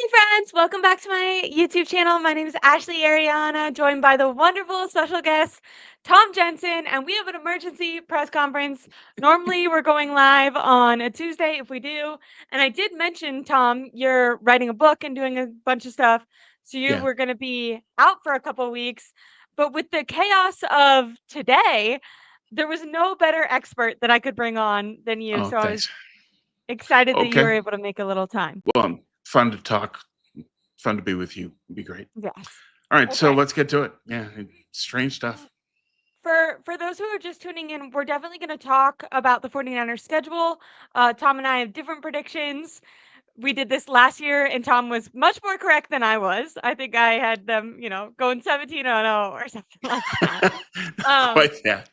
Hey friends, welcome back to my YouTube channel. My name is Ashley Ariana, joined by the wonderful special guest, Tom Jensen, and we have an emergency press conference. Normally, we're going live on a Tuesday if we do. And I did mention, Tom, you're writing a book and doing a bunch of stuff. So you Yeah. were going to be out for a couple of weeks. But with the chaos of today, there was no better expert that I could bring on than you. Oh, So I was thanks. excited that you Okay. were able to make a little time. Well, fun to talk. Fun to be with you. It'd be great. Yes. All right. So Okay. let's get to it. Yeah. Strange stuff. For those who are just tuning in, we're definitely going to talk about the 49ers schedule. Tom and I have different predictions. We did this last year, and Tom was much more correct than I was. I think I had them, going 17-0 or something like that. Not Um, quite that.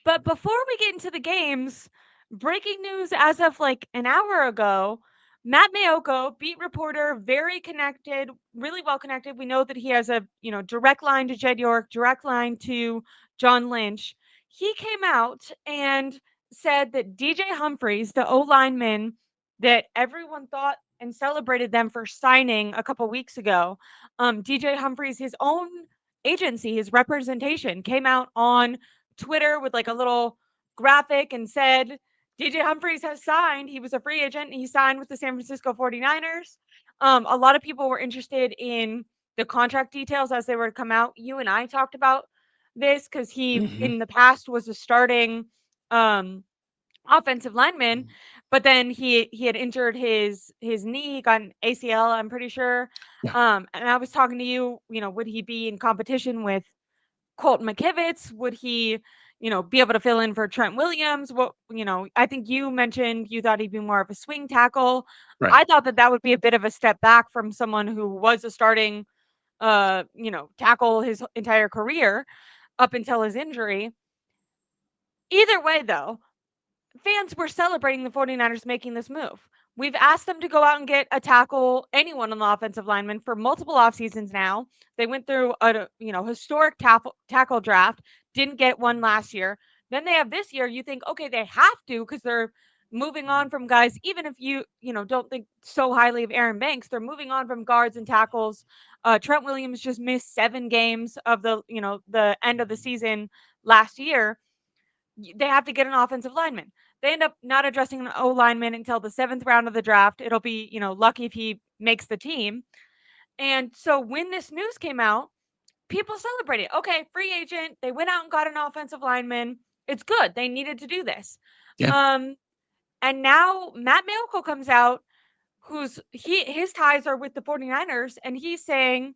but before we get into the games, breaking news as of like an hour ago, Matt Mayoko, beat reporter, very connected, really well connected. We know that he has a, direct line to Jed York, direct line to John Lynch. He came out and said that DJ Humphries, the O lineman that everyone thought and celebrated them for signing a couple weeks ago, DJ Humphries, his own agency, his representation, came out on Twitter with like a little graphic and said DJ Humphries has signed. He was a free agent. He signed with the San Francisco 49ers. A lot of people were interested in the contract details as they were to come out. You and I talked about this because he Hmm. in the past was a starting um offensive lineman, but then he had injured his knee, he got an ACL, I'm pretty sure. Yeah. And I was talking to you, would he be in competition with Colton McKivitz? Would he, be able to fill in for Trent Williams? I think you mentioned you thought he'd be more of a swing tackle. Right. I thought that that would be a bit of a step back from someone who was a starting, tackle his entire career up until his injury. Either way, though, fans were celebrating the 49ers making this move. We've asked them to go out and get a tackle, anyone on the offensive lineman, for multiple off seasons now. They went through a historic tackle draft, didn't get one last year. Then they have this year. You think, okay, they have to because they're moving on from guys. Even if you don't think so highly of Aaron Banks, they're moving on from guards and tackles. Trent Williams just missed 7 games of the end of the season last year. They have to get an offensive lineman. They end up not addressing an O lineman until the 7th round of the draft. It'll be, lucky if he makes the team. And so when this news came out, people celebrated. Okay, free agent. They went out and got an offensive lineman. It's good. They needed to do this. Yeah. Um, and now Matt Malco comes out, his ties are with the 49ers, and he's saying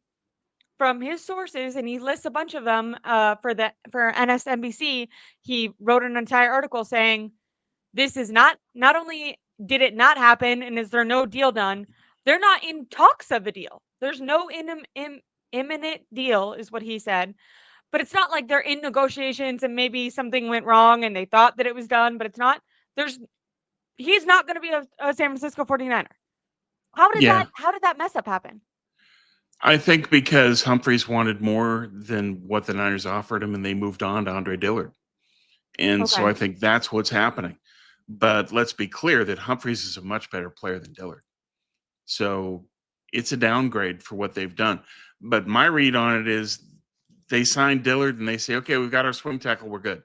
from his sources, and he lists a bunch of them for NSNBC. He wrote an entire article saying this is not only did it not happen and is there no deal done, they're not in talks of a deal. There's no imminent deal, is what he said. But it's not like they're in negotiations and maybe something went wrong and they thought that it was done, but it's not. There's He's not going to be a San Francisco 49er. Yeah. How did that mess up happen? I think because Humphreys wanted more than what the Niners offered him, and they moved on to Andre Dillard. And so Okay. I think that's what's happening. But let's be clear that Humphreys is a much better player than Dillard. So it's a downgrade for what they've done. But my read on it is they signed Dillard and they say, okay, we've got our swing tackle, we're good.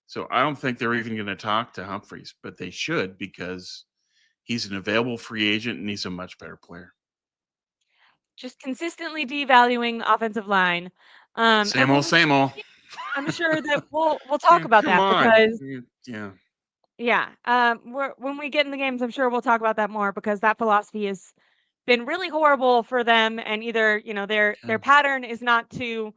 So I don't think they're even going to talk to Humphreys, but they should because he's an available free agent and he's a much better player. Just consistently devaluing the offensive line. And Same old, when we same old. I'm sure that we'll talk Yeah, about come that on. because Yeah. yeah, when we get in the games, I'm sure we'll talk about that more because that philosophy has been really horrible for them. And either Yeah. their pattern is not to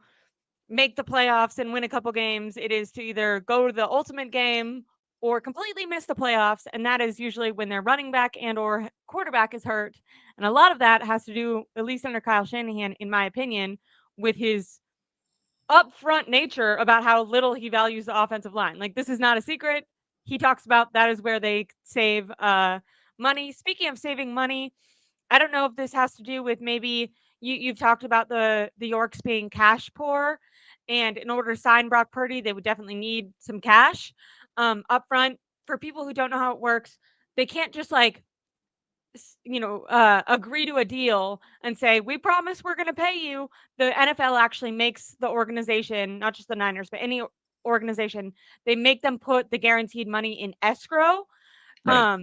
make the playoffs and win a couple games. It is to either go to the ultimate game or completely miss the playoffs, and that is usually when their running back and or quarterback is hurt. And a lot of that has to do, at least under Kyle Shanahan, in my opinion, with his upfront nature about how little he values the offensive line. Like, this is not a secret. He talks about that is where they save money. Speaking of saving money, I don't know if this has to do with maybe you've talked about the Yorks being cash poor, and in order to sign Brock Purdy, they would definitely need some cash up front. For people who don't know how it works, they can't just like agree to a deal and say, we promise we're going to pay you, the NFL actually makes the organization, not just the Niners, but any organization, they make them put the guaranteed money in escrow. Right.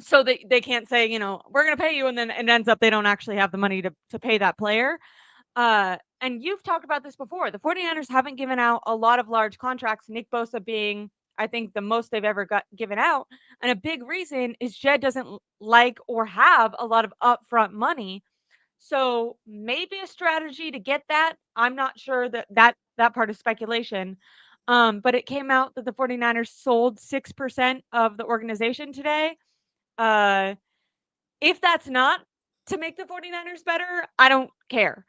So they can't say, we're going to pay you. And then it ends up they don't actually have the money to pay that player. And you've talked about this before. The 49ers haven't given out a lot of large contracts, Nick Bosa being, I think, the most they've ever got given out. And a big reason is Jed doesn't like or have a lot of upfront money. So maybe a strategy to get that. I'm not sure that part is speculation. But it came out that the 49ers sold 6% of the organization today. Uh, if that's not to make the 49ers better, I don't care.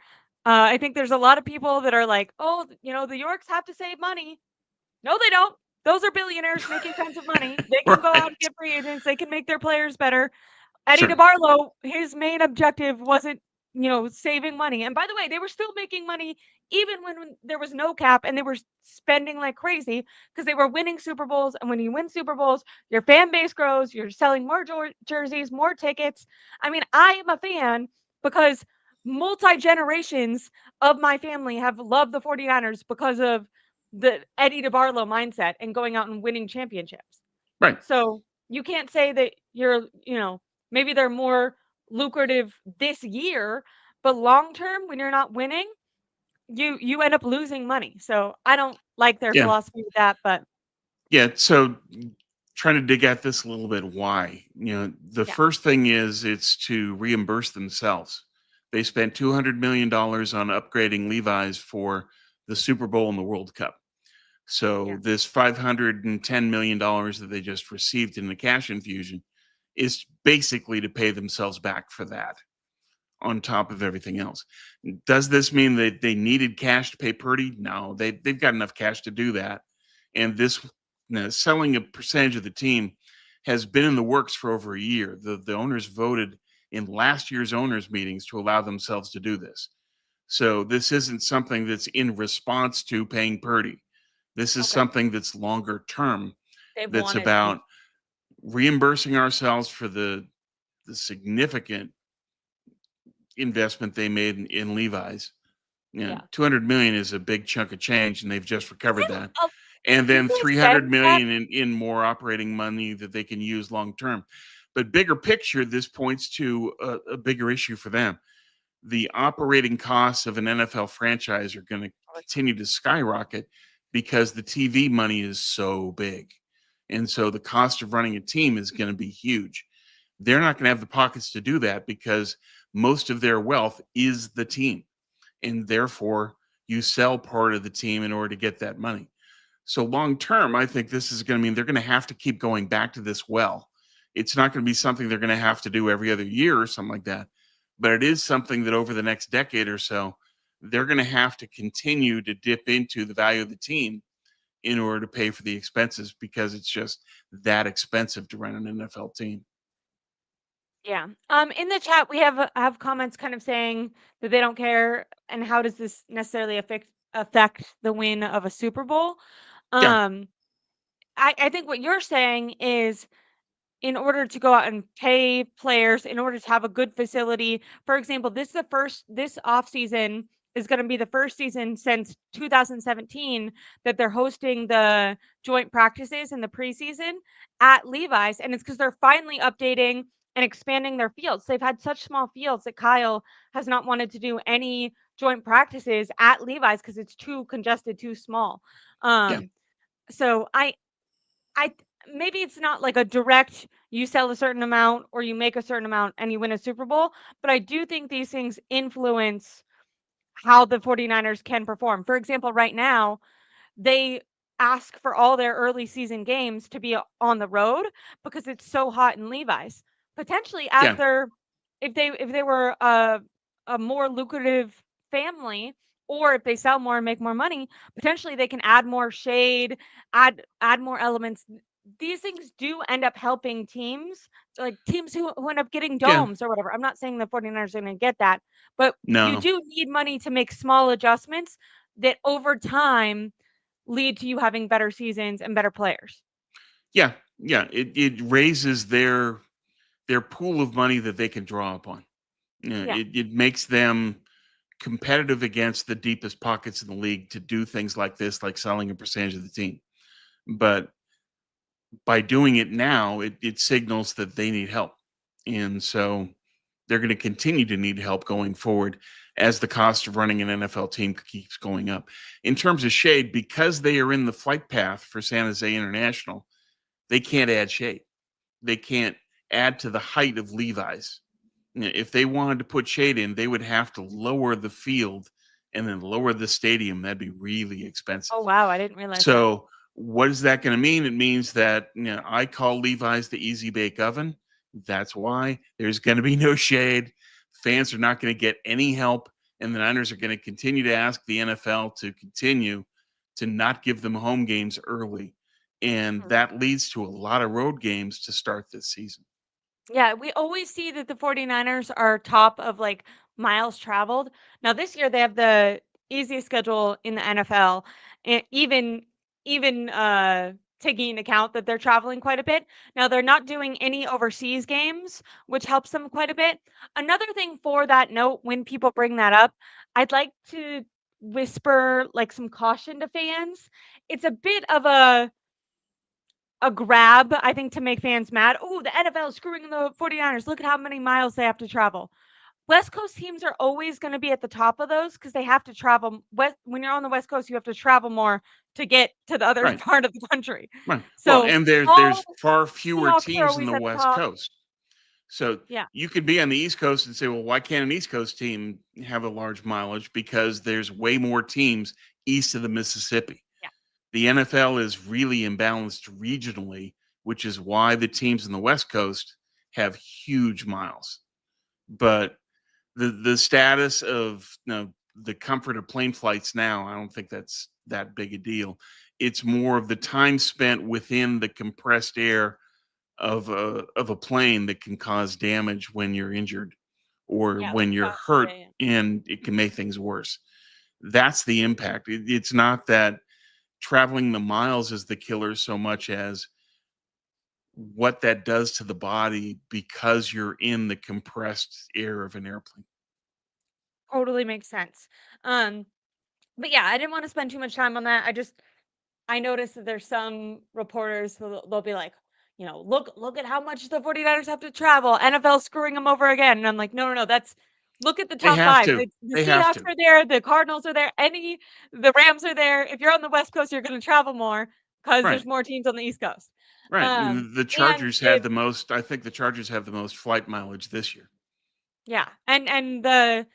I think there's a lot of people that are like, "Oh, the Yorks have to save money." No, they don't. Those are billionaires making tons of money. They can go out and Right. get free agents. They can make their players better. Eddie Sure. DeBarlo, his main objective wasn't, saving money. And by the way, they were still making money even when there was no cap and they were spending like crazy because they were winning Super Bowls. And when you win Super Bowls, your fan base grows, you're selling more jerseys, more tickets. I mean, I am a fan because multi generations of my family have loved the 49ers because of the Eddie DeBarlo mindset and going out and winning championships. Right. So you can't say that maybe they're more lucrative this year, but long term, when you're not winning, you end up losing money. So I don't like their Yeah. philosophy with that, but Yeah. So trying to dig at this a little bit, why? The yeah, first thing is it's to reimburse themselves. They spent $200 million on upgrading Levi's for the Super Bowl and the World Cup. yeah, So this $510 million that they just received in the cash infusion is basically to pay themselves back for that on top of everything else. Does this mean that they needed cash to pay Purdy? No, they've got enough cash to do that. And this selling a percentage of the team has been in the works for over a year. The owners voted in last year's owners meetings to allow themselves to do this. So this isn't something that's in response to paying Purdy. This is okay. something that's longer term. They've That's wanted to. about reimbursing ourselves for the significant investment they made in Levi's. Yeah. 200 million is a big chunk of change, and they've just recovered And that. And then people 300 said that. million in more operating money that they can use long term. But bigger picture, this points to a bigger issue for them. The operating costs of an NFL franchise are going to continue to skyrocket because the TV money is so big. And so the cost of running a team is going to be huge. They're not going to have the pockets to do that because most of their wealth is the team. And therefore, you sell part of the team in order to get that money. So long term, I think this is going to mean they're going to have to keep going back to this well. It's not going to be something they're going to have to do every other year or something like that, but it is something that over the next decade or so, they're going to have to continue to dip into the value of the team in order to pay for the expenses because it's just that expensive to run an NFL team. Yeah. In the chat, we have comments kind of saying that they don't care, and how does this necessarily affect the win of a Super Bowl? Yeah, Um, I think what you're saying is in order to go out and pay players, in order to have a good facility. For example, this off season is going to be the first season since 2017 that they're hosting the joint practices in the preseason at Levi's, and it's because they're finally updating and expanding their fields. They've had such small fields that Kyle has not wanted to do any joint practices at Levi's because it's too congested, too small. yeah, Um, so I maybe it's not like a direct you sell a certain amount or you make a certain amount and you win a Super Bowl, but I do think these things influence how the 49ers can perform. For example, right now, they ask for all their early season games to be on the road because it's so hot in Levi's. Potentially as yeah, their if they were a more lucrative family, or if they sell more and make more money, potentially they can add more shade, add more elements. These things do end up helping teams, like teams who end up getting yeah. domes or whatever. I'm not saying the 49ers are going to get that, but you No, do need money to make small adjustments that over time lead to you having better seasons and better players. yeah, yeah. It raises their pool of money that they can draw upon. Yeah. It makes them competitive against the deepest pockets in the league to do things like this, like selling a percentage of the team. But by doing it now, it signals that they need help. And so they're going to continue to need help going forward as the cost of running an NFL team keeps going up. In terms of shade, because they are in the flight path for San Jose International, they can't add shade. They can't add to the height of Levi's. If they wanted to put shade in, they would have to lower the field and then lower the stadium. That'd be really expensive. Oh, wow, I didn't realize that. So, what is that going to mean? It means that I call Levi's the easy bake oven. That's why there's going to be no shade. Fans are not going to get any help, and the Niners are going to continue to ask the NFL to continue to not give them home games early, and Mhm. that leads to a lot of road games to start this season. Yeah, we always see that the 49ers are top of, like, miles traveled. Now this year, they have the easiest schedule in the NFL, and even taking into account that they're traveling quite a bit. Now they're not doing any overseas games, which helps them quite a bit. Another thing for that note, when people bring that up, I'd like to whisper, like, some caution to fans. It's a bit of a grab, I think, to make fans mad. "Oh, the NFL is screwing the 49ers. Look at how many miles they have to travel." West Coast teams are always gonna be at the top of those because they have to travel west when you're on the West Coast, you have to travel more to get to the other Right. part of the country. Right. Well, So, and there's all far fewer Seahawks are teams in always the at the West top. Coast. So Yeah, you could be on the East Coast and say, well, why can't an East Coast team have a large mileage? Because there's way more teams east of the Mississippi. yeah, The NFL is really imbalanced regionally, which is why the teams in the West Coast have huge miles. But the status of the comfort of plane flights now, I don't think that's that big a deal. It's more of the time spent within the compressed air of a plane that can cause damage when you're injured or yeah, like when you're hurt, Pastor. and it can make things worse. That's the impact. It's not that traveling the miles is the killer so much as what that does to the body because you're in the compressed air of an airplane. Totally makes sense. Um, but yeah, I didn't wanna spend too much time on that. I noticed that there's some reporters who they'll be like, "Look at how much the 49ers have to travel. NFL screwing them over again." And I'm like, "No, no, no, that's look at the They top have 5. to. The They have Seahawks to. are there, the Cardinals are there, the Rams are there. If you're on the West Coast, you're gonna travel more because Right. there's more teams on the East Coast." Right. Um, And the and Chargers had if the most. I think the Chargers have the most flight mileage this year. yeah, and the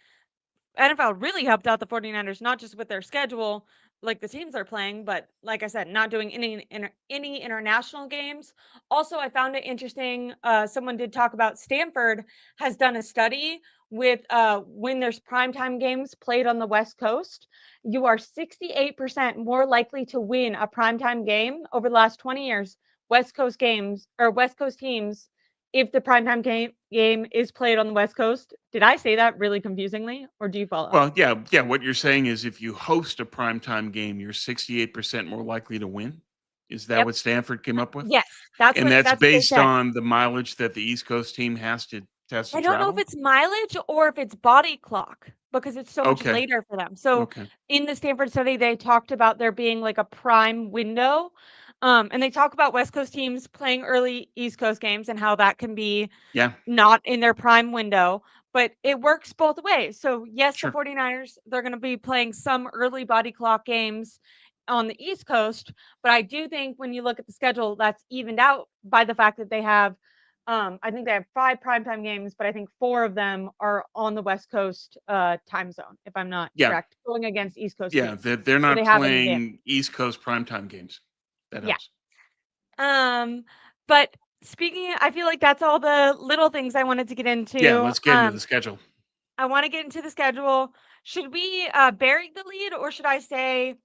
NFL really helped out the 49ers, not just with their schedule, like the teams they're playing, but like I said, not doing any international games. Also, I found it interesting. Someone did talk about Stanford has done a study with when there's primetime games played on the West Coast, you are 68% more likely to win a primetime game over the last 20 years. West Coast games or West Coast teams if the primetime game is played on the West Coast. Did I say that really confusingly, or do you follow? Well, yeah, yeah. What you're saying is if you host a primetime game, you're 68% more likely to win. Is that Yep. what Stanford came up with? Yes, And that's that's what they based said. on the mileage that the East Coast team has to I don't know if travel? it's mileage or if it's body clock because it's so much Okay. later for them. So Okay. in the Stanford study, they talked about there being like a prime window. And they talk about West Coast teams playing early East Coast games and how that can be Yeah, not in their prime window, but it works both ways. So, yes, the sure. 49ers, they're going to be playing some early body clock games on the East Coast, but I do think when you look at the schedule, that's evened out by the fact that they have I think they have 5 primetime games, but I think 4 of them are on the West Coast time zone, if I'm not Yeah. correct, going against East Coast Yeah. teams. They're So not they have an advantage. playing East Coast primetime games. That Yeah. helps. Um, but speaking, I feel like that's all the little things I wanted to get Yeah, into. let's get into the schedule. I want to get into the schedule. Should we bury the lead, or should I say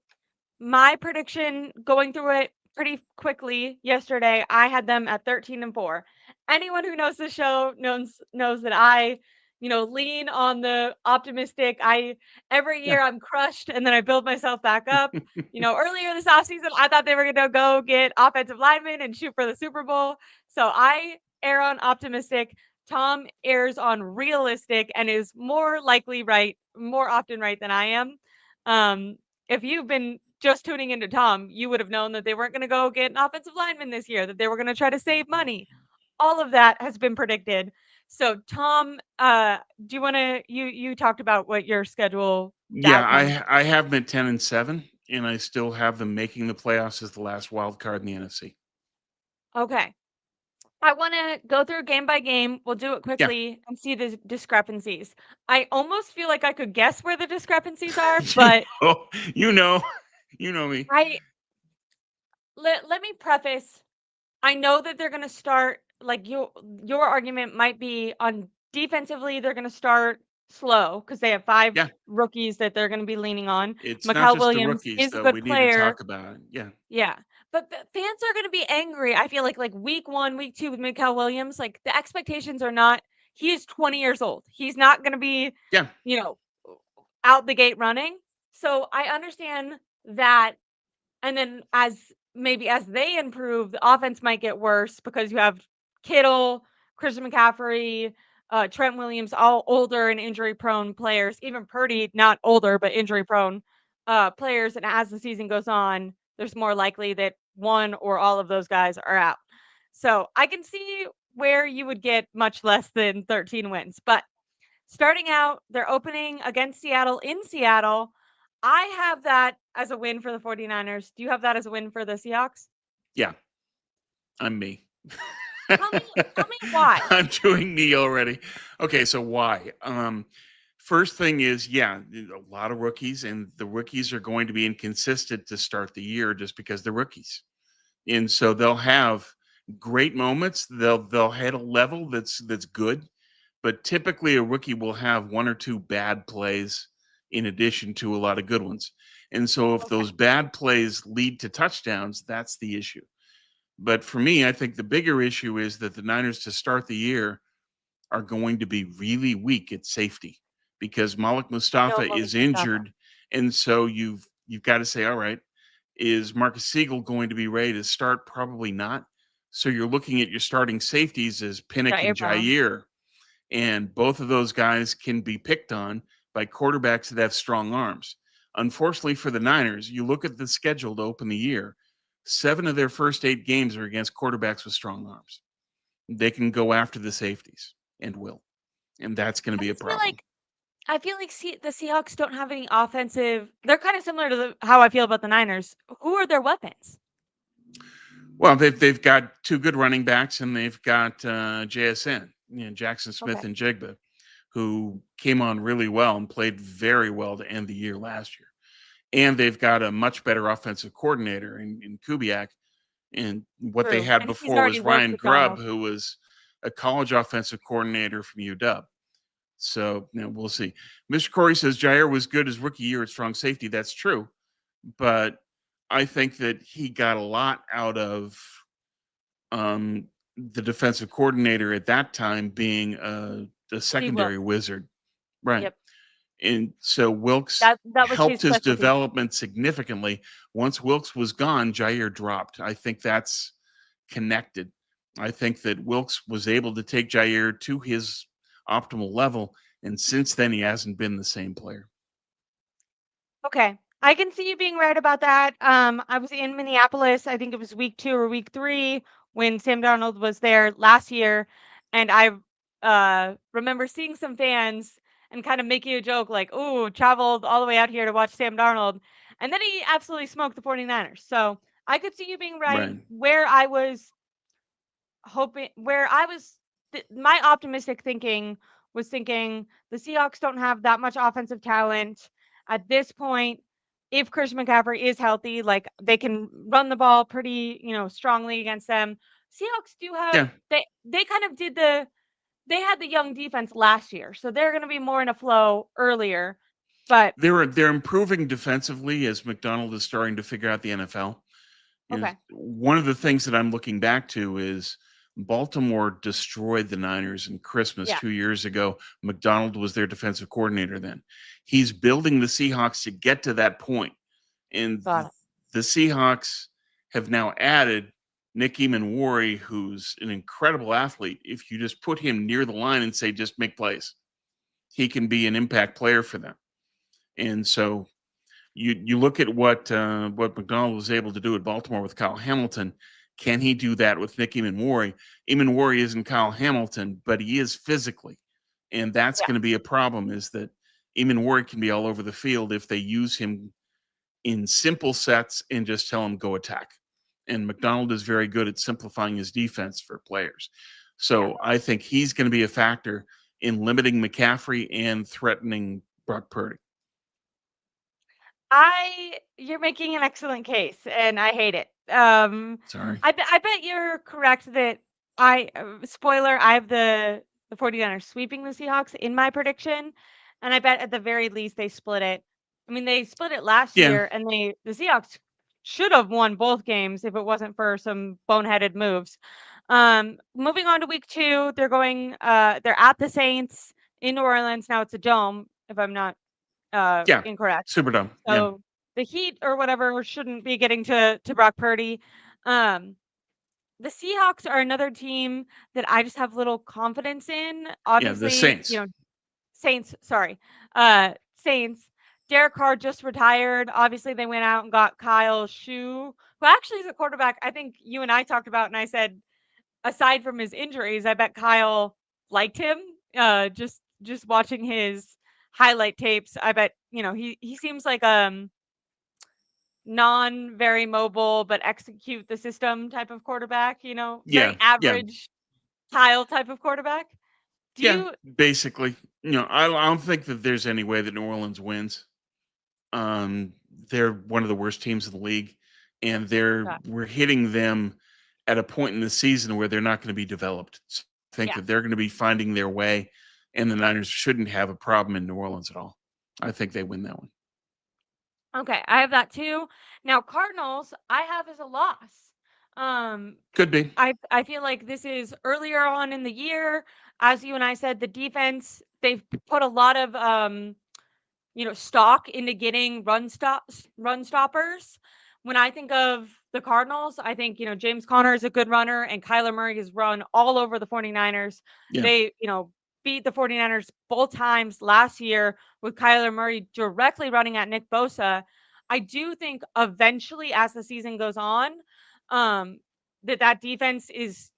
my prediction going through it pretty quickly yesterday? I had them at 13-4. Anyone who knows the show knows that I lean on the optimistic. I every Yeah. year I'm crushed and then I build myself back up. Earlier this offseason, I thought they were gonna go get offensive linemen and shoot for the Super Bowl. So I err on optimistic. Tom errs on realistic and is more likely right, more often right than I am. Um, if you've been just tuning into Tom, you would have known that they weren't going to go get an offensive lineman this year, that they were going to try to save money. All of that has been predicted. So, Tom, do you want to? You talked about what your schedule Yeah, outcome. I have them at 10-7, and I still have them making the playoffs as the last wild card in the NFC. Okay. I want to go through game by game. We'll do it Yeah, quickly and see the discrepancies. I almost feel like I could guess where the discrepancies are, you but know, you know, you know me. I let me preface. I know that they're going to start like your argument might be on defensively they're going to start slow because they have five Yeah, rookies that they're going to be leaning on. it's not Mikal just the Williams rookies is a though. good We need to player. talk about it. Yeah, Yeah. But the fans are gonna be angry. I feel like week 1, week 2 with Mikael Williams, like, the expectations are not he is 20 years old. He's not gonna be, yeah, you know, out the gate running. So, I understand that and then as they improve, the offense might get worse because you have Kittle, Christian McCaffrey, Trent Williams, all older and injury prone players. Even Purdy, not older, but injury prone players. And as the season goes on, there's more likely that one or all of those guys are out. So I can see where you would get much less than 13 wins. But starting out, they're opening against Seattle in Seattle. I have that as a win for the 49ers. Do you have that as a win for the Seahawks? yeah. I'm me. Tell me tell me why. I'm doing me already. Okay, so why? First thing is, yeah, a lot of rookies, and the rookies are going to be inconsistent to start the year just because they're rookies, and so they'll have great moments. They'll hit a level that's good, but typically a rookie will have one or two bad plays in addition to a lot of good ones. And so if Okay. those bad plays lead to touchdowns, that's the issue. But for me, I think the bigger issue is that the Niners to start the year are going to be really weak at safety because Malik No Mustafa Malik is Mustafa. injured, and so you've got to say, all right, is Marcus Siegel going to be ready to start? Probably not. So you're looking at your starting safeties as Pinnock Jair and Brown. Jair, and both of those guys can be picked on by quarterbacks that have strong arms. Unfortunately for the Niners, you look at the schedule to open the year, 7 of their first 8 games are against quarterbacks with strong arms. They can go after the safeties and will. And that's going to I be a just feel problem. like the Seahawks don't have any offensive they're kind of similar to how I feel about the Niners. Who are their weapons? Well, they've got 2 good running backs, and they've got JSN, Jackson Smith Okay. and Jigba, who came on really well and played very well to end the year last year. And they've got a much better offensive coordinator in Kubiak. And what they True. had And he's before already was worked Ryan with Grubb, Donald. who was a college offensive coordinator from UW. So, we'll see. Mr. Corey says Jair was good his rookie year at strong safety. That's true. But I think that he got a lot out of the defensive coordinator at that time being the Steve secondary Wilks. wizard. Right. Yep. And so Wilkes That was his helped his specialty. development significantly. Once Wilkes was gone, Jair dropped. I think that's connected. I think that Wilkes was able to take Jair to his optimal level, and since then he hasn't been the same player. Okay. I can see you being right about that. I was in Minneapolis, I think it was week 2 or week 3 when Sam Darnold was there last year, and I, remember seeing some fans and kind of making a joke like, "Ooh, traveled all the way out here to watch Sam Darnold," and then he absolutely smoked the 49ers. So, I could see you being right. Right. Where I was my optimistic thinking was thinking the Seahawks don't have that much offensive talent at this point. If Christian McCaffrey is healthy, like they can run the ball pretty, strongly against them. Seahawks do have Yeah. they kind of did they had the young defense last year, so they're going to be more in a flow earlier. But They're improving defensively as McDonald is starting to figure out the NFL. Is okay, one of the things that I'm looking back to is Baltimore destroyed the Niners in Christmas yeah, 2 years ago. McDonald was their defensive coordinator then. He's building the Seahawks to get to that point, and got it. the Seahawks have now added Nick Eamon who's an incredible athlete, if you just put him near the line and say, just make plays, he can be an impact player for them. And so you look at what McDonald was able to do at Baltimore with Kyle Hamilton. Can he do that with Nick Eamon? Eamon isn't Kyle Hamilton, but he is physically, and that's going to be a problem. Is that Eamon can be all over the field if they use him in simple sets and just tell him go attack. And McDonald is very good at simplifying his defense for players. Yeah. So I think he's going to be a factor in limiting McCaffrey and threatening Brock Purdy. You're making an excellent case, and I hate it. Sorry. I bet you're correct that spoiler, I have the 49ers sweeping the Seahawks in my prediction, and I bet at the very least they split it. I mean, they split it last Yeah. year, and the Seahawks should have won both games if it wasn't for some boneheaded moves. Moving on to week 2, they're at the Saints in New Orleans. Now it's a dome, if I'm not Yeah. incorrect. Superdome. Yeah. So the Heat or whatever shouldn't be getting to Brock Purdy. Um, the Seahawks are another team that I just have little confidence in. Yeah. The Obviously, Saints. Saints, sorry. Saints. Derek Carr just retired. Obviously, they went out and got Kyle Shue, who actually is a quarterback I think you and I talked about, and I said, aside from his injuries, I bet Kyle liked him. Just watching his highlight tapes, I bet, he seems like non very mobile but execute the system type of quarterback, very Yeah. Yeah. average Kyle type of quarterback. Do Yeah. you Basically, I don't think that there's any way that New Orleans wins. Um, they're one of the worst teams in the league, and yeah, we're hitting them at a point in the season where they're not going to be developed. So I think yeah. that they're going to be finding their way, and the Niners shouldn't have a problem in New Orleans at all. I think they win that one. Okay, I have that too. Now Cardinals, I have as a loss. Um, Could be. I feel like this is earlier on in the year. As you and I said, the defense, they've put a lot of stock into getting run stoppers. When I think of the Cardinals, I think, James Conner is a good runner and Kyler Murray has run all over the 49ers. Yeah. They, beat the 49ers both times last year with Kyler Murray directly running at Nick Bosa. I do think eventually as the season goes on, um, that defense is,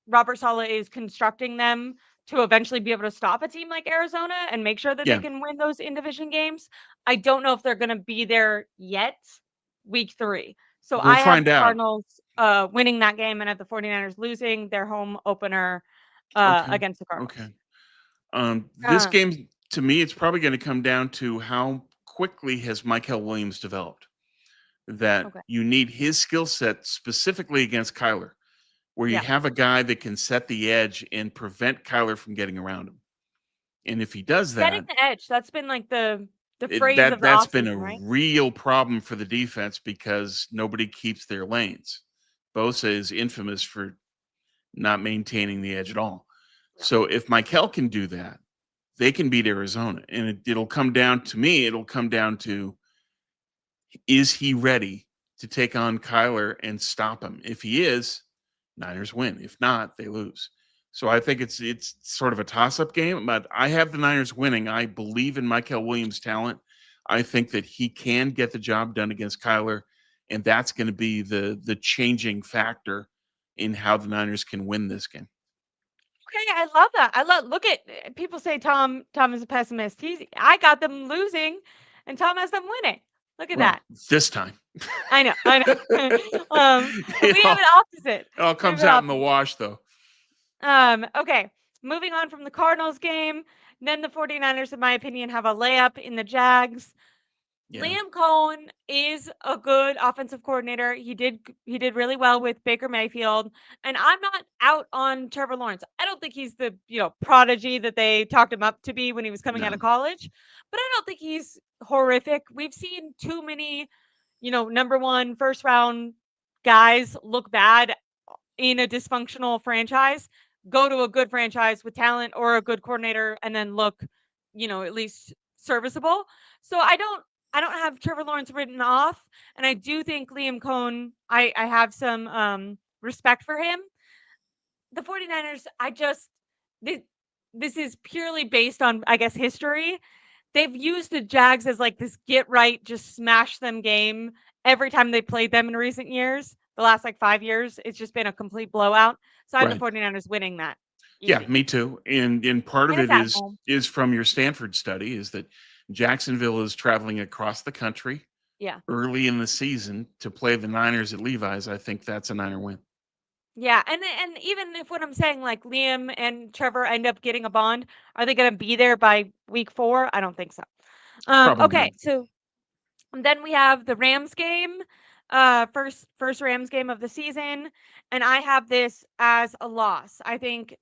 Robert Saleh is constructing them to eventually be able to stop a team like Arizona and make sure that they Yeah. can win those in division games. I don't know if they're going to be there yet week 3. So We'll I have find the out. Cardinals winning that game and have the 49ers losing their home opener Okay. against the Cardinals. Okay. This Uh, game, to me, it's probably going to come down to how quickly has Michael Williams developed. That okay. you need his skill set specifically against Kyler, where you Yeah. have a guy that can set the edge and prevent Kyler from getting around him. And if he does Setting that, the edge. That's been like the phrase of the that's been a offseason, right? real problem for the defense because nobody keeps their lanes. Bosa is infamous for not maintaining the edge at all. Yeah. So if Michael can do that, they can beat Arizona. And it'll come down to me, it'll come down to, is he ready to take on Kyler and stop him? If he is, Niners win. If not, they lose. So I think it's sort of a toss-up game, but I have the Niners winning. I believe in Michael Williams' talent. I think that he can get the job done against Kyler, and that's going to be the changing factor in how the Niners can win this game. Okay, I love that. Look at people say Tom is a pessimist. I got them losing and Tom has them winning. Look at Well, that. this time. I know. I know. We it, have all, an opposite. it all We have comes an out in the opposite. wash, though. Okay. Moving on from the Cardinals game, then the 49ers, in my opinion, have a layup in the Jags. Yeah. Liam Cohen is a good offensive coordinator. He did really well with Baker Mayfield, and I'm not out on Trevor Lawrence. I don't think he's the, prodigy that they talked him up to be when he was coming out No. of college, but I don't think he's horrific. We've seen too many, number 1 first round guys look bad in a dysfunctional franchise, go to a good franchise with talent or a good coordinator and then look, at least serviceable. So I don't have Trevor Lawrence written off, and I do think Liam Cohn, I have some respect for him. The 49ers, this, this is purely based on, I guess, history. They've used the Jags as like this get right, just smash them game every time they played them in recent years. The last like 5 years, it's just been a complete blowout. So I have the Right. 49ers winning that Yeah, easy. me too. And part of And it's it at home. is from your Stanford study is that Jacksonville is traveling across the country Yeah. early in the season to play the Niners at Levi's. I think that's a Niner win. Yeah, and even if what I'm saying, like Liam and Trevor end up getting a bond, are they going to be there by week 4? I don't think so. Probably not. Okay, so then we have the Rams game, first Rams game of the season, and I have this as a loss. I think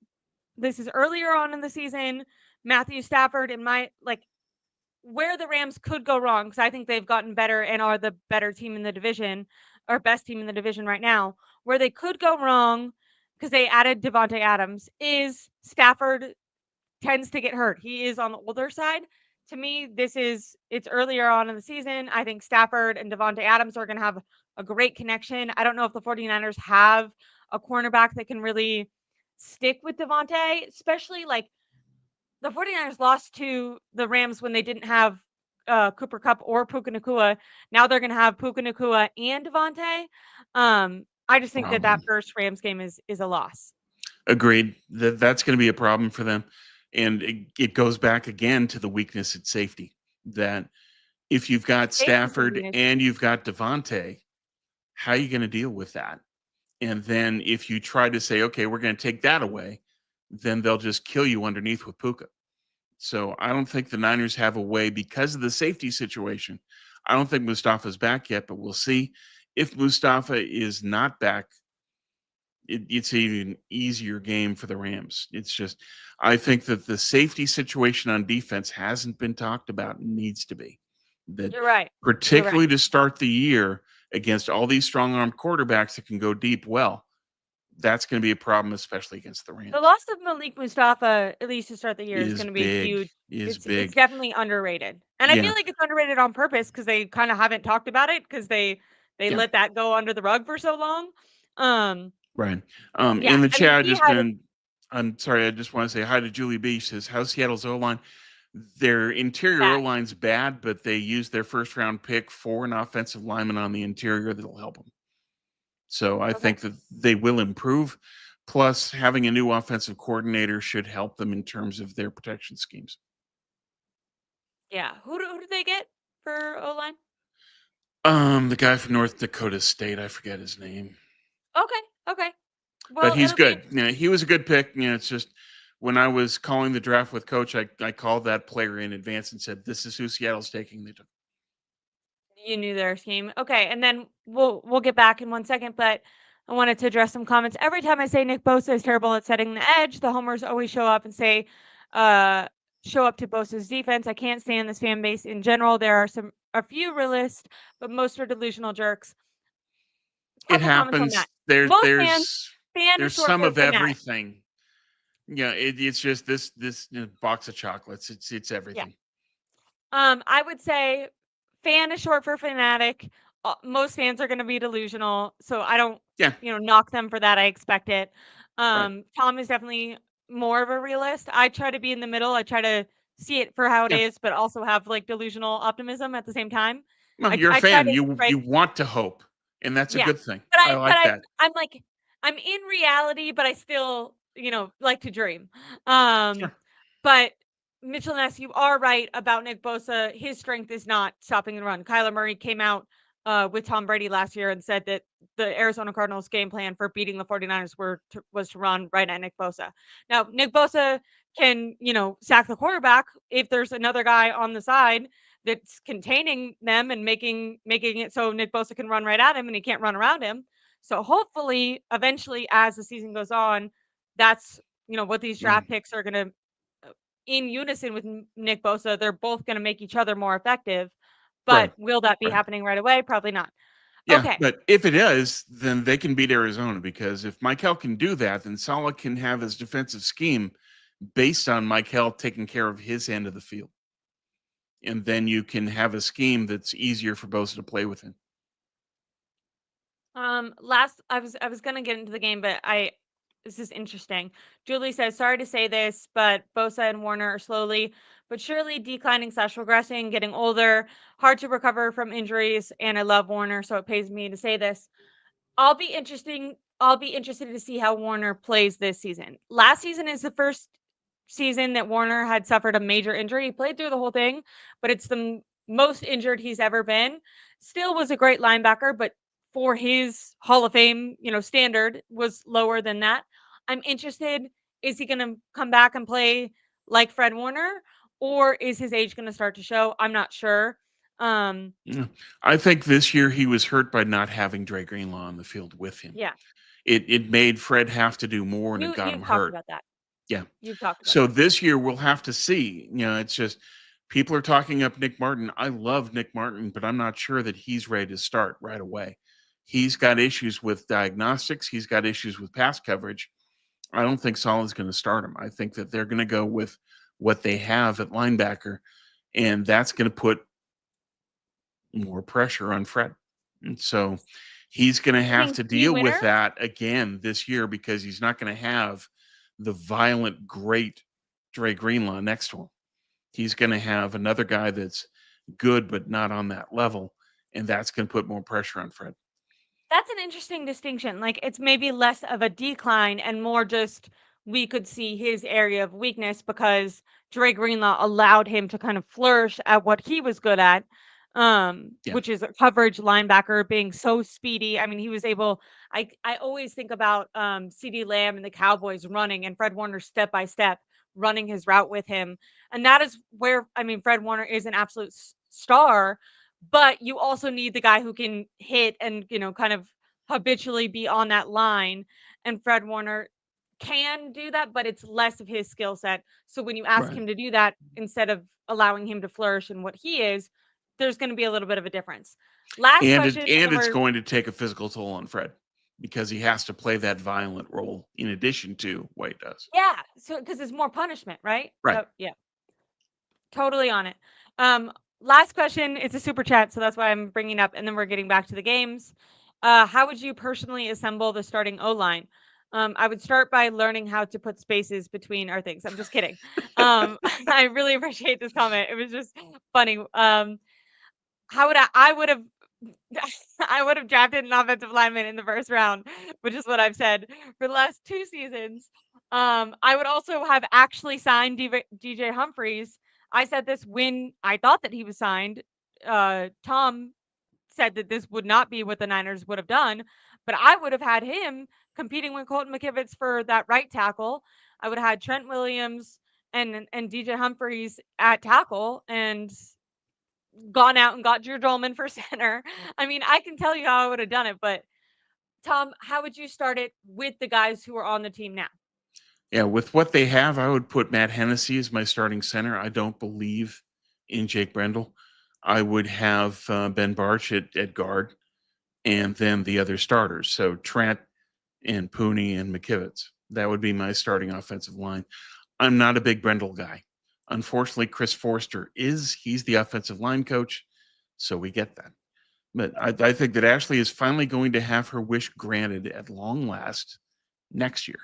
this is earlier on in the season. Matthew Stafford and my like where the Rams could go wrong because I think they've gotten better and are the better team in the division, or best team in the division right now. Where they could go wrong because they added Devonte Adams is Stafford tends to get hurt. He is on the older side. To me, it's earlier on in the season. I think Stafford and Devonte Adams are going to have a great connection. I don't know if the 49ers have a cornerback that can really stick with Devonte, especially like the 49ers lost to the Rams when they didn't have Cooper Cup or Puka Nakua. Now they're going to have Puka Nakua and Devontae. I just think that Problem. that first Rams game is a loss. Agreed. That's going to be a problem for them. And it goes back again to the weakness at safety. That if you've got Safety's gonna be Stafford an issue. and you've got Devontae, how are you going to deal with that? And then if you try to say, okay, we're going to take that away, then they'll just kill you underneath with Puka. So I don't think the Niners have a way because of the safety situation. I don't think Mustafa's back yet, but we'll see. If Mustafa is not back, it's an even easier game for the Rams. It's just, I think that the safety situation on defense hasn't been talked about and needs to be. That You're right. You're right. particularly to start the year against all these strong armed quarterbacks that can go deep well, that's going to be a problem, especially against the The Rams. loss of Malik Mustafa, at least to start the year, is Is going to be a big, huge. is It's big. definitely underrated, and I Yeah, feel like it's underrated on purpose because they kind of haven't talked about it because they yeah. let that go under the rug for so long. Um, Right. yeah, In the I mean chat, he just had been. I'm sorry. I just want to say hi to Julie B. She says, "How's Seattle's O line? Their interior O that. line's bad, but they used their first round pick for an offensive lineman on the interior that'll help them. So I Okay. think that they will improve. Plus, having a new offensive coordinator should help them in terms of their protection schemes. Yeah. Who did they get for O line? The guy from North Dakota State, I forget his name, Okay. Okay. but Well, he's it'll be good. interesting. He was a good pick. It's just when I was calling the draft with Coach, I called that player in advance and said, "This is who Seattle's taking." They took. You knew their scheme. Okay, and then we'll get back in 1 second, but I wanted to address some comments. Every time I say Nick Bosa is terrible at setting the edge, the homers always show up and say, uh, show up to Bosa's defense. I can't stand this fan base in general. There are a few realists, but most are delusional jerks. It Couple comments on that. happens. There, Most fans, there's fan is there's short some for of fanatic. everything. Yeah, it's just this box of chocolates. It's Yeah. everything. I would say fan is short for fanatic. Most fans are going to be delusional, so I don't, Yeah, knock them for that. I expect it. right. Tom is definitely more of a realist. I try to be in the middle. I try to see it for how it Yeah. is, but also have like delusional optimism at the same time. Well, I you're a I try fan. to You strike. want to hope, and that's a Yeah. good thing. But I like that. I'm like I'm in reality, but I still, like to dream. Um, Sure. but Mitchell Ness, you are right about Nick Bosa. His strength is not stopping the run. Kyler Murray came out with Tom Brady last year and said that the Arizona Cardinals game plan for beating the 49ers was to run right at Nick Bosa. Now, Nick Bosa can, sack the quarterback if there's another guy on the side that's containing them and making it so Nick Bosa can run right at him and he can't run around him. So hopefully, eventually, as the season goes on, that's what these Yeah. draft picks are going to, in unison with Nick Bosa, they're both going to make each other more effective. But Right. will that be Right. happening right away? Probably not. Yeah, Okay. but if it is, then they can beat Arizona because if Michael can do that, then Saleh can have his defensive scheme based on Michael taking care of his end of the field. and then you can have a scheme that's easier for Bosa to play within. Last I was gonna get into the game, but I this is interesting. Julie says, sorry to say this, but Bosa and Warner are slowly but surely declining slash regressing, getting older, hard to recover from injuries, and I love Warner, so it pays me to say this. I'll be interested to see how Warner plays this season. Last season is the first season that Warner had suffered a major injury. He played through the whole thing, but it's the most injured he's ever been. Still was a great linebacker, but for his Hall of Fame, standard was lower than that. I'm interested, is he going to come back and play like Fred Warner, or is his age going to start to show? I'm not sure. Um Yeah. I think this year he was hurt by not having Dre Greenlaw on the field with him. yeah. It made Fred have to do more, and it got him You've talked hurt. about that. Yeah. You've talked about So that. this year we'll have to see. It's just people are talking up Nick Martin. I love Nick Martin, but I'm not sure that he's ready to start right away. He's got issues with diagnostics. He's got issues with pass coverage. I don't think Solid's going to start him. I think that they're going to go with what they have at linebacker, and that's going to put more pressure on Fred. And so he's going to You have think to key deal with winner? that again this year because he's not going to have the violent, great Dre Greenlaw next to him. He's going to have another guy that's good, but not on that level. And that's going to put more pressure on Fred. That's an interesting distinction. Like, it's maybe less of a decline and more just we could see his area of weakness because Dre Greenlaw allowed him to kind of flourish at what he was good at, Yeah. which is a coverage linebacker, being so speedy. I mean, he was able. I always think about C.D. Lamb and the Cowboys running, and Fred Warner step by step running his route with him, and that is where I mean, Fred Warner is an absolute star, but you also need the guy who can hit and, kind of habitually be on that line. And Fred Warner can do that, but it's less of his skill set. So when you ask Right. him to do that, instead of allowing him to flourish in what he is, there's going to be a little bit of a difference. Last question, and then And it's we're, going to take a physical toll on Fred because he has to play that violent role in addition to what he does. yeah. So, because it's more punishment, right? Right. Yeah. Totally on it. Last question. It's a super chat, so that's why I'm bringing it up, and then we're getting back to the games. How would you personally assemble the starting O line? I would start by learning how to put spaces between our things. I'm just kidding. I really appreciate this comment. It was just funny. How would I would have I would have drafted an offensive lineman in the first round, which is what I've said for the last 2 seasons. I would also have actually signed DJ Humphries. I said this when I thought that he was signed. Tom said that this would not be what the Niners would have done, but I would have had him competing with Colton McKivitz for that right tackle. I would have had Trent Williams and DJ Humphries at tackle and gone out and got Drew Dolman for center. I mean, I can tell you how I would have done it, but Tom, how would you start it with the guys who are on the team now? Yeah, with what they have, I would put Matt Hennessy as my starting center. I don't believe in Jake Brendel. I would have Ben Barch at guard, and then the other starters. So Trent and Pooney and McKivitz. That would be my starting offensive line. I'm not a big Brendel guy. Unfortunately, Chris Forster is. He's the offensive line coach, so we get that. But I think that Ashley is finally going to have her wish granted at long last next year.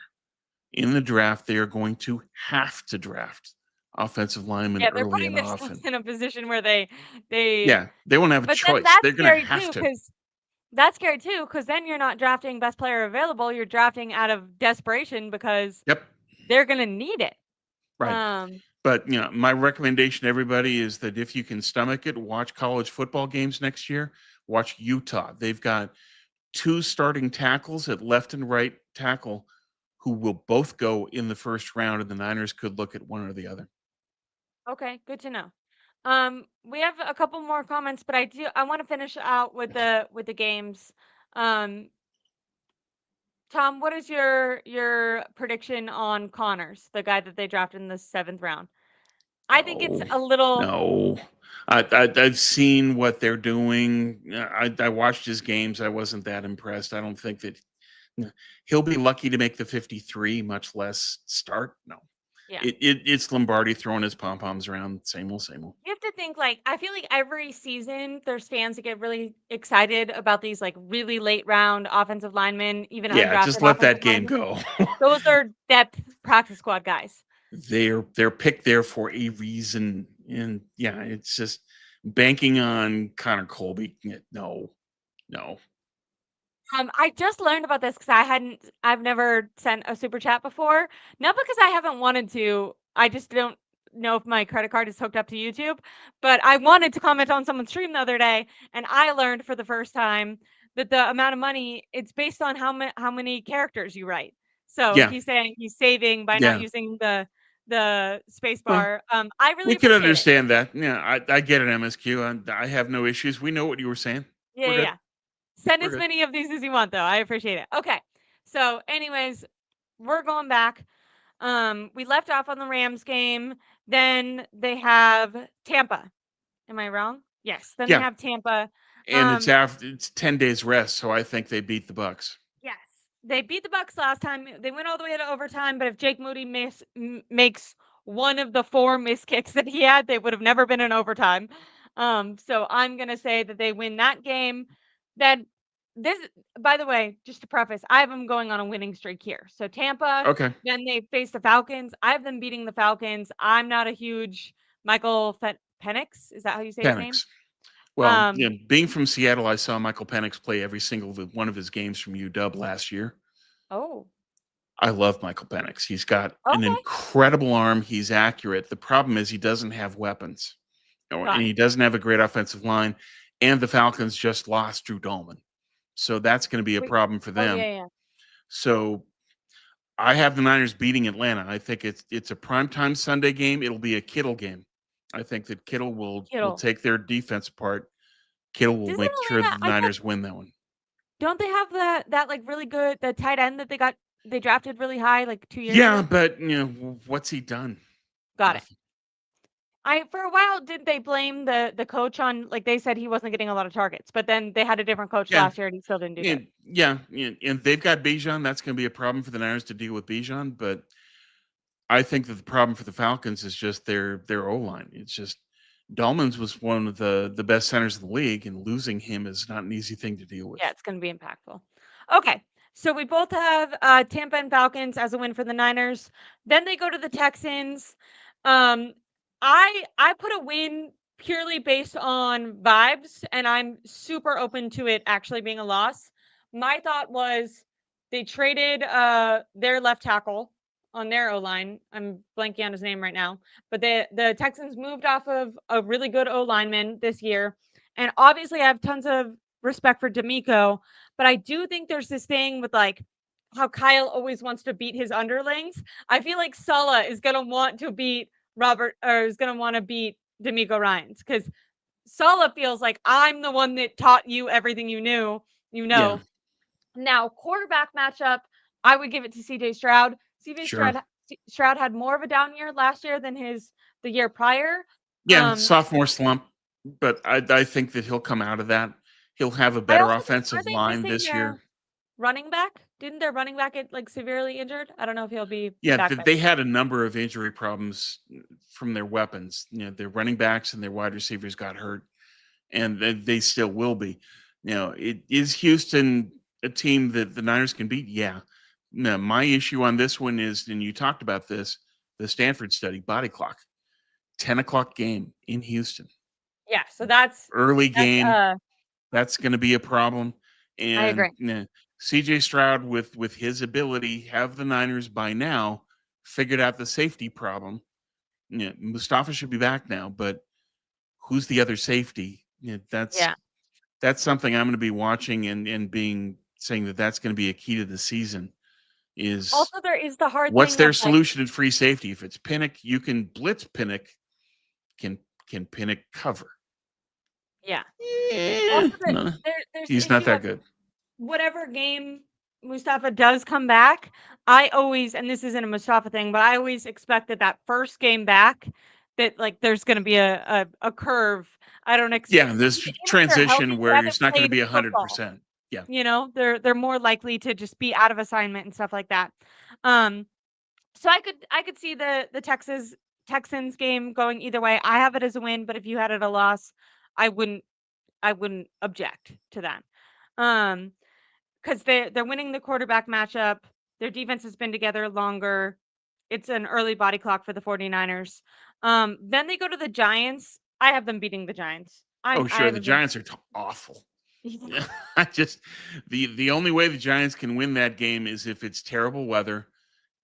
In the draft, they are going to have to draft offensive linemen Yeah, they're early putting and themselves often. in a position where they Yeah, they won't have a but then choice. They're going to have to. that's scary too, because then you're not drafting best player available, you're drafting out of desperation because Yep, they're gonna need it. right. Um, But my recommendation to everybody is that if you can stomach it, watch college football games next year. Watch Utah. They've got two starting tackles at left and right tackle who will both go in the first round, and the Niners could look at one or the other. okay, good to know. We have a couple more comments, but I want to finish out with the games. Um, Tom, what is your prediction on Connors, the guy that they drafted in the 7th round? I think it's No, a little no. I've seen what they're doing. I watched his games. I wasn't that impressed. I don't think that he'll be lucky to make the 53, much less start. No. Yeah. It's Lombardi throwing his pom poms around, same old, same old. You have to think, like, I feel like every season there's fans that get really excited about these, like, really late round offensive linemen, even Yeah, undrafted just let offensive that game linemen. go. Those are depth practice squad guys. They're picked there for a reason, and yeah, it's just banking on Connor Colby. No, no. I just learned about this because I've never sent a super chat before. Not because I haven't wanted to. I just don't know if my credit card is hooked up to YouTube. But I wanted to comment on someone's stream the other day, and I learned for the first time that the amount of money it's based on how many characters you write. So Yeah, he's saying he's saving by not yeah. using the space Well, bar. I really we can appreciate it. understand that. Yeah, I get it, MSQ. I have no issues. We know what you were saying. Yeah, We're yeah, good. yeah. Send We're as good. many of these as you want, though. I appreciate it. Okay. So, anyways, we're going back. We left off on the Rams game. Then they have Tampa. Am I wrong? Yes. Then they Yeah, have Tampa. and Um, it's 10 days rest, so I think they beat the Bucks. yes. They beat the Bucks last time. They went all the way to overtime, but if Jake Moody makes one of the four missed kicks that he had, they would have never been in overtime. So I'm gonna say that they win that game. Then this, by the way, just to preface, I have them going on a winning streak here. So Tampa, Okay, then they face the Falcons. I have them beating the Falcons. I'm not a huge Michael Penix. Is that how you say his name? Penix. Well, Um, being from Seattle, I saw Michael Penix play every single one of his games from UW last year. oh, I love Michael Penix. He's got an okay, incredible arm. He's accurate. The problem is he doesn't have weapons, and got he it. doesn't have a great offensive line. And the Falcons just lost Drew Dolman, so that's going to be a Wait. problem for Oh them. yeah, yeah. So I have the Niners beating Atlanta. I think it's a primetime Sunday game. It'll be a Kittle game. I think that Kittle will Kittle. take their defense apart. Kittle will Doesn't make sure Atlanta that the I thought Niners win that one. don't they have that, like, really good the tight end that they drafted really high, like, 2 years Yeah, ago? but what's he done? Got it. Nothing. I for a while, did they blame the coach on like, they said he wasn't getting a lot of targets, but then they had a different coach Yeah, last year and he still didn't do good. and they've got Bijan. That's going to be a problem for the Niners to deal with Bijan. But I think that the problem for the Falcons is just their O line. It's just Dolmans was one of the best centers in the league, and losing him is not an easy thing to deal with. Yeah, it's gonna be impactful. Okay, so we both have, Tampa and Falcons as a win for the Niners. Then they go to the Texans. Um, I put a win purely based on vibes, and I'm super open to it actually being a loss. My thought was they traded, their left tackle on their O-line. I'm blanking on his name right now, but the Texans moved off of a really good O-lineman this year, and obviously I have tons of respect for D'Amico, but I do think there's this thing with like how Kyle always wants to beat his underlings. I feel like Sala is gonna want to beat Robert or is gonna want to beat D'Amico Ryans because Sala feels like I'm the one that taught you everything you knew, you Yeah, know. Now, quarterback matchup, I would give it to CJ Stroud. CJ sure. Stroud had more of a down year last year than the year prior. Yeah, Um, sophomore slump, but I think that he'll come out of that. He'll have a I better also think are offensive they line missing this their year. running back? Didn't their running back get, like, severely injured? I don't know if he'll be Yeah, back by they this time. had a number of injury problems from their weapons. Their running backs and their wide receivers got hurt, and they still will be. Is Houston a team that the Niners can beat? Yeah. No, my issue on this one is, and you talked about this, the Stanford study, body clock, 10 o'clock game in Houston, Yeah, so that's early that's, game. That's going to be a problem. I And agree. CJ Stroud, with his ability, have the Niners by now figured out the safety problem. Mustafa should be back now, but who's the other safety? Yeah. That's something I'm going to be watching and being saying that that's going to be a key to the season. Is Also, there is the hard what's thing their of, like solution at free safety? If it's Pinnock, you can blitz Pinnock. Can Pinnock cover? yeah. Also, No, there's the he's not issue that of good. whatever game Mustafa does come back, I always and this isn't a Mustafa thing, but I always expect that that first game back, that, like, there's gonna be a curve. I don't Yeah, even this if they're transition healthy, they where haven't it's not going to played be football. 100%. Yeah. They're more likely to just be out of assignment and stuff like that. Um, So I could see the Texans game going either way. I have it as a win, but if you had it a loss, I wouldn't I wouldn't object to that. Um, because they're winning the quarterback matchup. Their defense has been together longer. It's an early body clock for the 49ers. Then they go to the Giants. I have them beating the Giants. Oh, I sure, have the a good. Giants are awful. Yeah, I just the only way the Giants can win that game is if it's terrible weather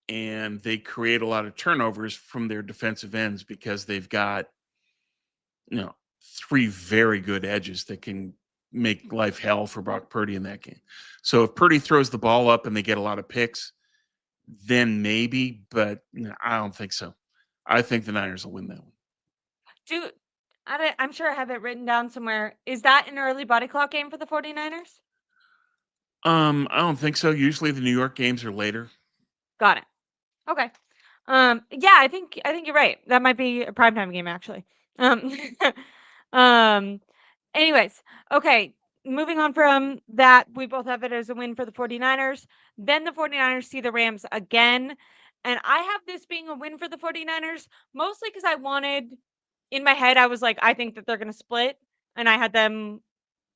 and they create a lot of turnovers from their defensive ends because they've got, you know, three very good edges that can make life hell for Brock Purdy in that game. So if Purdy throws the ball up and they get a lot of picks, then maybe, but no, I don't think so. I think the Niners will win that one. Do I'm sure I have it written down somewhere. Is that an early body clock game for the 49ers? I don't think so. Usually the New York games are later. Got it. Okay. Yeah, I think you're right. That might be a primetime game actually. Um, um, anyways, okay. Moving on from that, we both have it as a win for the 49ers. Then the 49ers see the Rams again. And I have this being a win for the 49ers, mostly because I wanted, in my head, I was like, I think that they're going to split. And I had them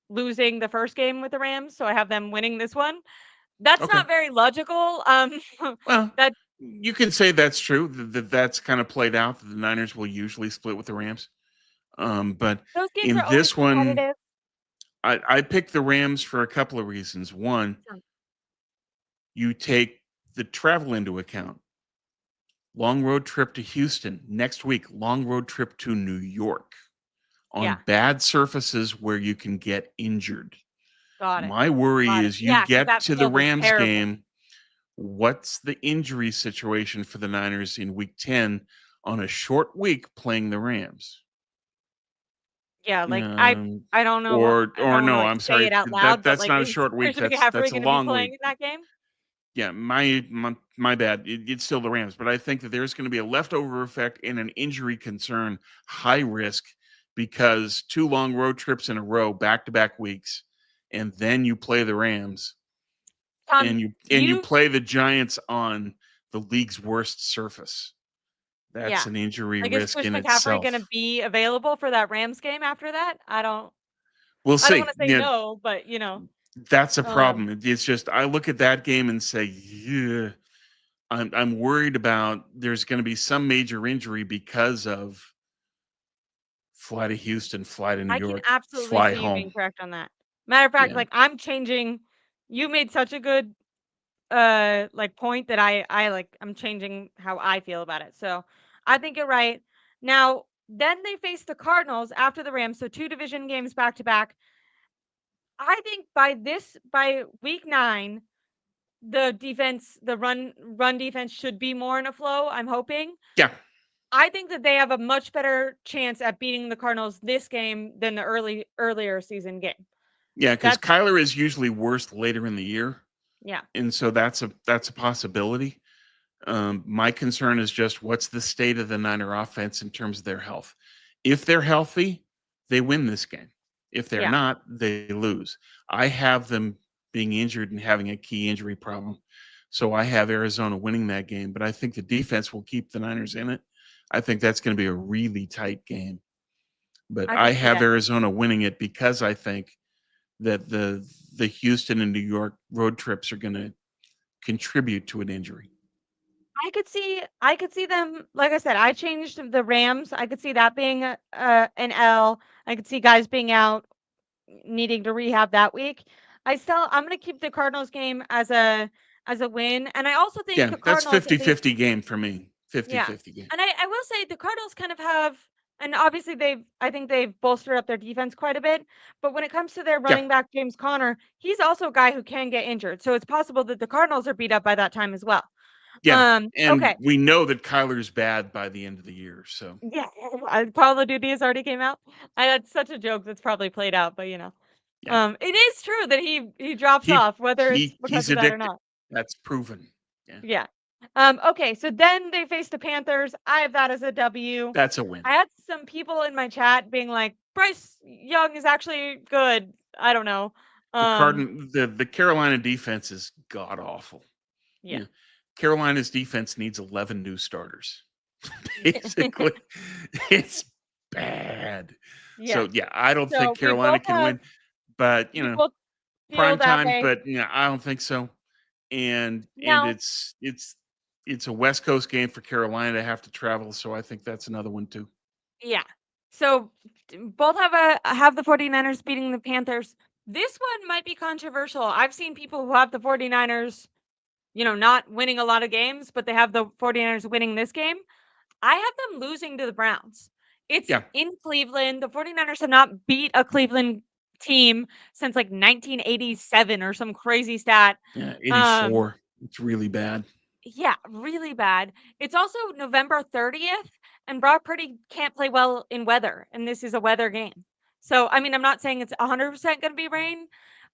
losing the first game with the Rams. So I have them winning this one. That's Okay. not very logical. Well, That you can say that's true. That's kind of played out. That the Niners will usually split with the Rams. But those games in are always this one, competitive. I picked the Rams for a couple of reasons. One, you take the travel into account. Long road trip to Houston next week. Long road trip to New York on Yeah, bad surfaces where you can get injured. got it, My worry got it. is you Yeah, because get that to the field is Rams terrible. game. What's the injury situation for the Niners in week 10 on a short week playing the Rams? Yeah, like, Um, I don't know I or don't wanna, no, like, I'm say sorry. it out loud, but, That's like, not a is short week. Christian That's McCaffrey a gonna be long playing week. in that game? Yeah, my bad. It's still the Rams, but I think that there's going to be a leftover effect and an injury concern, high risk, because two long road trips in a row, back to back weeks, and then you play the Rams, Tom, and you you play the Giants on the league's worst surface. That's yeah. an injury Like, is risk in Christian McCaffrey gonna itself. be available for that Rams game after that? We'll I don't see. wanna say Yeah, no, but, that's a um, problem. It's just I look at that game and say, yeah, I'm worried about there's going to be some major injury because of fly to Houston, fly to New I can York, absolutely fly see you being home. correct on that. Matter of fact, Yeah. like, I'm changing you made such a good like point that I'm changing how I feel about it. So I think you're right. Now, then they face the Cardinals after the Rams, so two division games back to back. I think by week 9, the run defense should be more in a flow, I'm hoping. Yeah. I think that they have a much better chance at beating the Cardinals this game than the earlier season game. Yeah, because That's Kyler is usually worse later in the year. yeah. And so that's a possibility. My concern is just what's the state of the Niner offense in terms of their health. If they're healthy, they win this game. If they're Yeah. not, they lose. I have them being injured and having a key injury problem. So I have Arizona winning that game, but I think the defense will keep the Niners in it. I think that's going to be a really tight game. But I I could see have that. Arizona winning it because I think that the Houston and New York road trips are going to contribute to an injury. I could see them like I said, I changed the Rams. I could see that being an L. I could see guys being out, needing to rehab that week. I'm gonna keep the Cardinals game as a win, and I also think Yeah, the that's Cardinals, if they 50-50 game for me. yeah, 50-50 game. and I will say the Cardinals kind of have, and obviously I think they've bolstered up their defense quite a bit, but when it comes to their Yeah. running back, James Conner, he's also a guy who can get injured, so it's possible that the Cardinals are beat up by that time as well. Yeah. And Okay. we know that Kyler's bad by the end of the year. So Yeah, Call of Duty has already came out. I had such a joke that's probably played out, but, yeah. it is true that he drops He off, whether it's because he's of that or addicted. not. That's proven. Yeah. Yeah. Okay, so then they face the Panthers. I have that as a W. That's a win. I had some people in my chat being like, "Bryce Young is actually good." I don't know. Um, The Carolina defense is god awful. yeah. Yeah. Carolina's defense needs 11 new starters. Basically, it's bad. So, Yes. yeah, I don't think So we Carolina both can have win, but, we both feel prime that time, way. but, I don't think so. And Now, it's a West Coast game for Carolina to have to travel, so I think that's another one too. yeah. So both have the 49ers beating the Panthers. This one might be controversial. I've seen people who have the 49ers, not winning a lot of games, but they have the 49ers winning this game. I have them losing to the Browns. It's Yeah, in Cleveland. The 49ers have not beat a Cleveland team since like 1987 or some crazy stat. yeah, Um, 84. It's really bad. yeah, really bad. It's also November 30th, and Brock Purdy can't play well in weather, and this is a weather game. So, I mean, I'm not saying it's 100% going to be rain.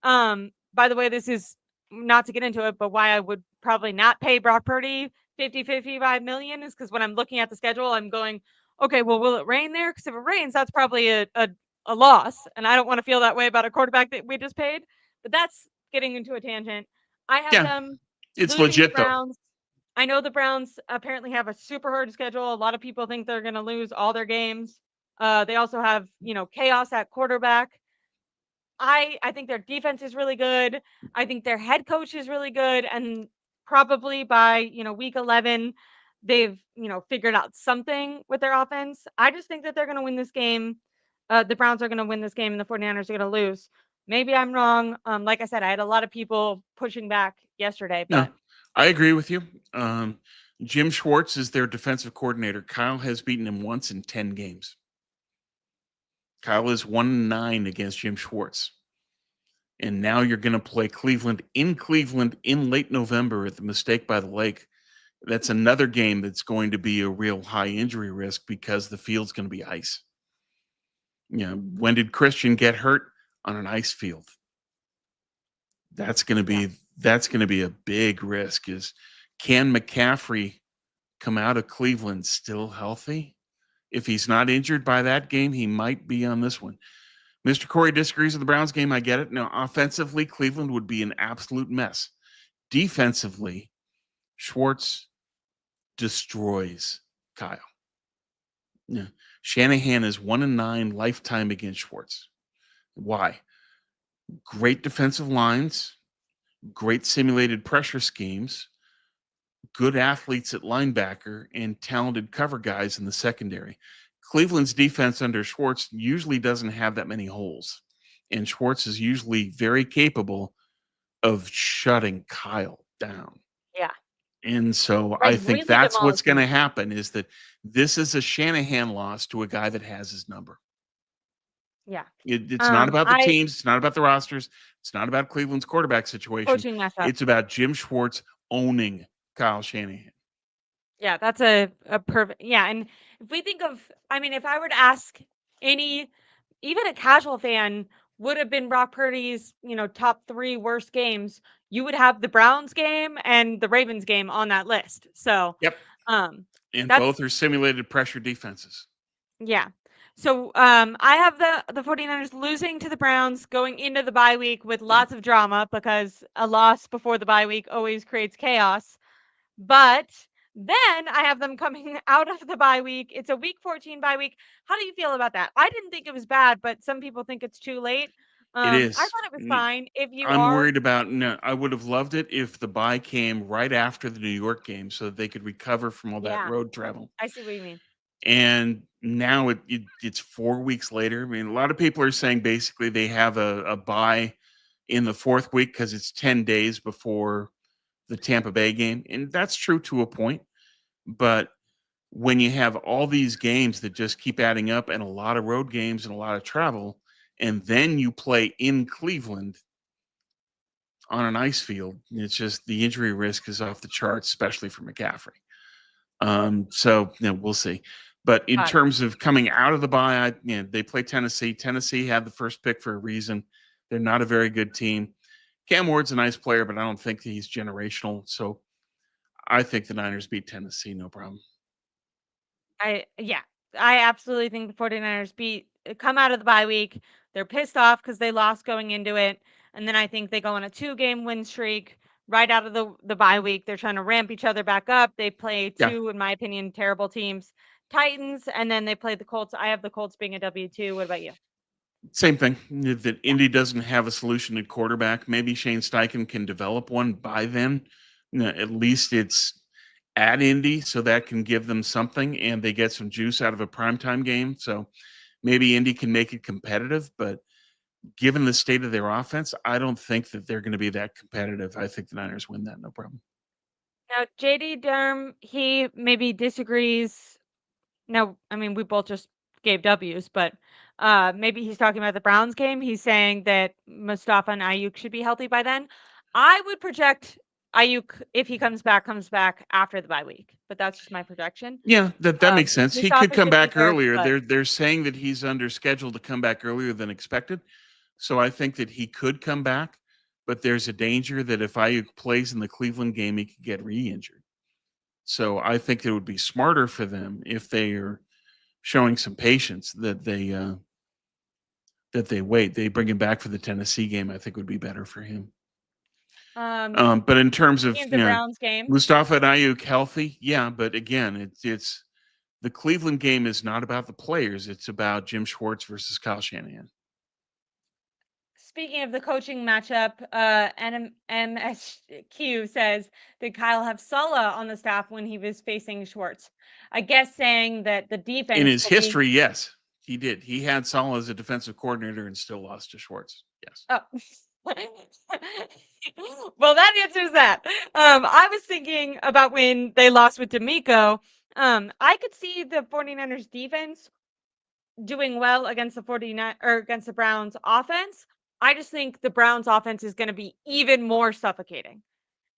By the way, this is not to get into it, but why I would probably not pay Brock Purdy 55 million is because when I'm looking at the schedule, I'm going, okay, well, will it rain there? Because if it rains, that's probably a loss, and I don't want to feel that way about a quarterback that we just paid. But that's getting into a tangent. I have Yeah, them it's losing to the legit though. Browns. I know the Browns apparently have a super hard schedule. A lot of people think they're going to lose all their games. They also have, chaos at quarterback. I think their defense is really good. I think their head coach is really good, and probably by week 11, they've figured out something with their offense. I just think that they're going to win this game. The Browns are going to win this game, and the 49ers are going to lose. Maybe I'm wrong. Like I said, I had a lot of people pushing back yesterday, No, but I agree with you. Um, Jim Schwartz is their defensive coordinator. Kyle has beaten him once in 10 games. Kyle is 1-9 against Jim Schwartz. And now you're going to play Cleveland in late November at the Mistake by the Lake. That's another game that's going to be a real high injury risk because the field's going to be ice. When did Christian get hurt? On an ice field. That's going to yeah, be that's going to be a big risk. Is can McCaffrey come out of Cleveland still healthy? If he's not injured by that game, he might be on this one. Mr. Corey disagrees with the Browns game. I get it. Now, offensively, Cleveland would be an absolute mess. Defensively, Schwartz destroys Kyle. Yeah. Shanahan is 1-9 lifetime against Schwartz. Why? Great defensive lines, great simulated pressure schemes, good athletes at linebacker, and talented cover guys in the secondary. Cleveland's defense under Schwartz usually doesn't have that many holes, and Schwartz is usually very capable of shutting Kyle down. yeah, And so like I think really that's what's going demolishing to him. happen is that this is a Shanahan loss to a guy that has his number. Yeah. It's not about the I teams. It's not about the rosters. It's not about Cleveland's quarterback situation. coaching mess up. It's about Jim Schwartz owning Kyle Shanahan. Yeah, that's a perfect. Yeah, and if we think of, I mean, if I were to ask any, even a casual fan, would have been Brock Purdy's, top three worst games, you would have the Browns game and the Ravens game on that list. So, Yep. um, And that's both are simulated pressure defenses. yeah. So, I have the 49ers losing to the Browns going into the bye week with Yeah. lots of drama because a loss before the bye week always creates chaos. But then I have them coming out of the bye week. It's a week 14 bye week. How do you feel about that? I didn't think it was bad, but some people think it's too late. It I is. thought it was fine. If you I'm are, worried about no, I would have loved it if the bye came right after the New York game so that they could recover from all that yeah, road travel. I see what you mean. And now it's 4 weeks later. I mean, a lot of people are saying basically they have a bye in the fourth week because it's 10 days before the Tampa Bay game. And that's true to a point. But when you have all these games that just keep adding up and a lot of road games and a lot of travel, and then you play in Cleveland on an ice field, it's just the injury risk is off the charts, especially for McCaffrey. So we'll see. But in Got it. terms of coming out of the bye, they play Tennessee. Tennessee had the first pick for a reason. They're not a very good team. Cam Ward's a nice player, but I don't think he's generational. So I think the Niners beat Tennessee, no problem. Yeah, I absolutely think the 49ers come out of the bye week. They're pissed off because they lost going into it. And then I think they go on a 2-game win streak. right out of the bye week. They're trying to ramp each other back up. They play Yeah, two, in my opinion, terrible teams, Titans, and then they play the Colts. I have the Colts being a W2. What about you? same thing. That Yeah. Indy doesn't have a solution at quarterback. Maybe Shane Steichen can develop one by then. At least it's at Indy, so that can give them something, and they get some juice out of a primetime game. So maybe Indy can make it competitive, but given the state of their offense, I don't think that they're going to be that competitive. I think the Niners win that, no problem. Now, JD Derm, he maybe disagrees. Now, I mean, we both just gave W's, but maybe he's talking about the Browns game. He's saying that Mustafa and Ayuk should be healthy by then. I would project Ayuk, if he comes back after the bye week, but that's just my projection. Yeah, that makes sense. He could Mustafa come should be back there, earlier. but They're saying that he's under schedule to come back earlier than expected. So I think that he could come back, but there's a danger that if Ayuk plays in the Cleveland game, he could get re-injured. So I think it would be smarter for them if they are showing some patience that they wait. They bring him back for the Tennessee game. I think would be better for him. um, But in terms speaking of of the Browns game, Mustafa and Ayuk healthy, yeah. But again, it's the Cleveland game is not about the players. It's about Jim Schwartz versus Kyle Shanahan. speaking of the coaching matchup, MSQ says, did Kyle have Sulla on the staff when he was facing Schwartz? I guess saying that the In defense his will be. history, yes, he did. He had Salah as a defensive coordinator and still lost to Schwartz. Yes. Oh. Well, that answers that. I was thinking about when they lost with D'Amico. I could see the 49ers defense doing well against the 49 or against the Browns offense. I just think the Browns offense is going to be even more suffocating.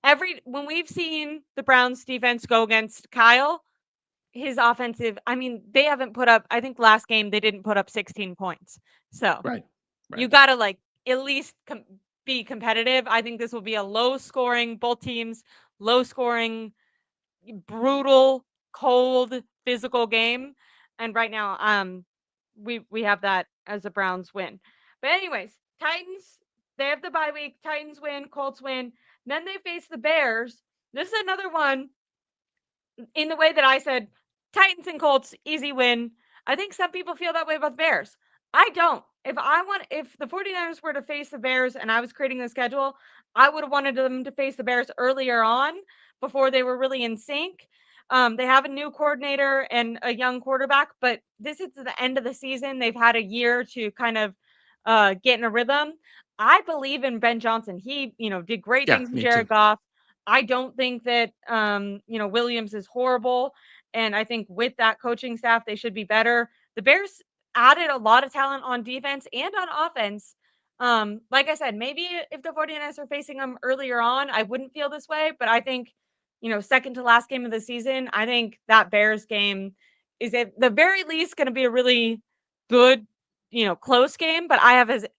Every when we've seen the Browns defense go against Kyle, his offensive, I mean, they haven't put up, I think last game they didn't put up 16 points. So, Right. you Right. got to like at least be competitive. I think this will be a low scoring, both teams, low scoring, brutal, cold, physical game. And right now, we have that as a Browns win. But anyways, Titans, they have the bye week. Titans win, Colts win. Then they face the Bears. This is another one in the way that I said Titans and Colts, easy win. I think some people feel that way about the Bears. I don't. If the 49ers were to face the Bears and I was creating the schedule, I would have wanted them to face the Bears earlier on before they were really in sync. They have a new coordinator and a young quarterback, but this is the end of the season. They've had a year to kind of get in a rhythm. I believe in Ben Johnson. He, did great Yeah, things with me too. Jared Goff. I don't think that Williams is horrible, and I think with that coaching staff they should be better. The Bears added a lot of talent on defense and on offense. Like I said, maybe if the 49ers are facing them earlier on, I wouldn't feel this way, but I think, second to last game of the season, I think that Bears game is at the very least going to be a really good, close game, but I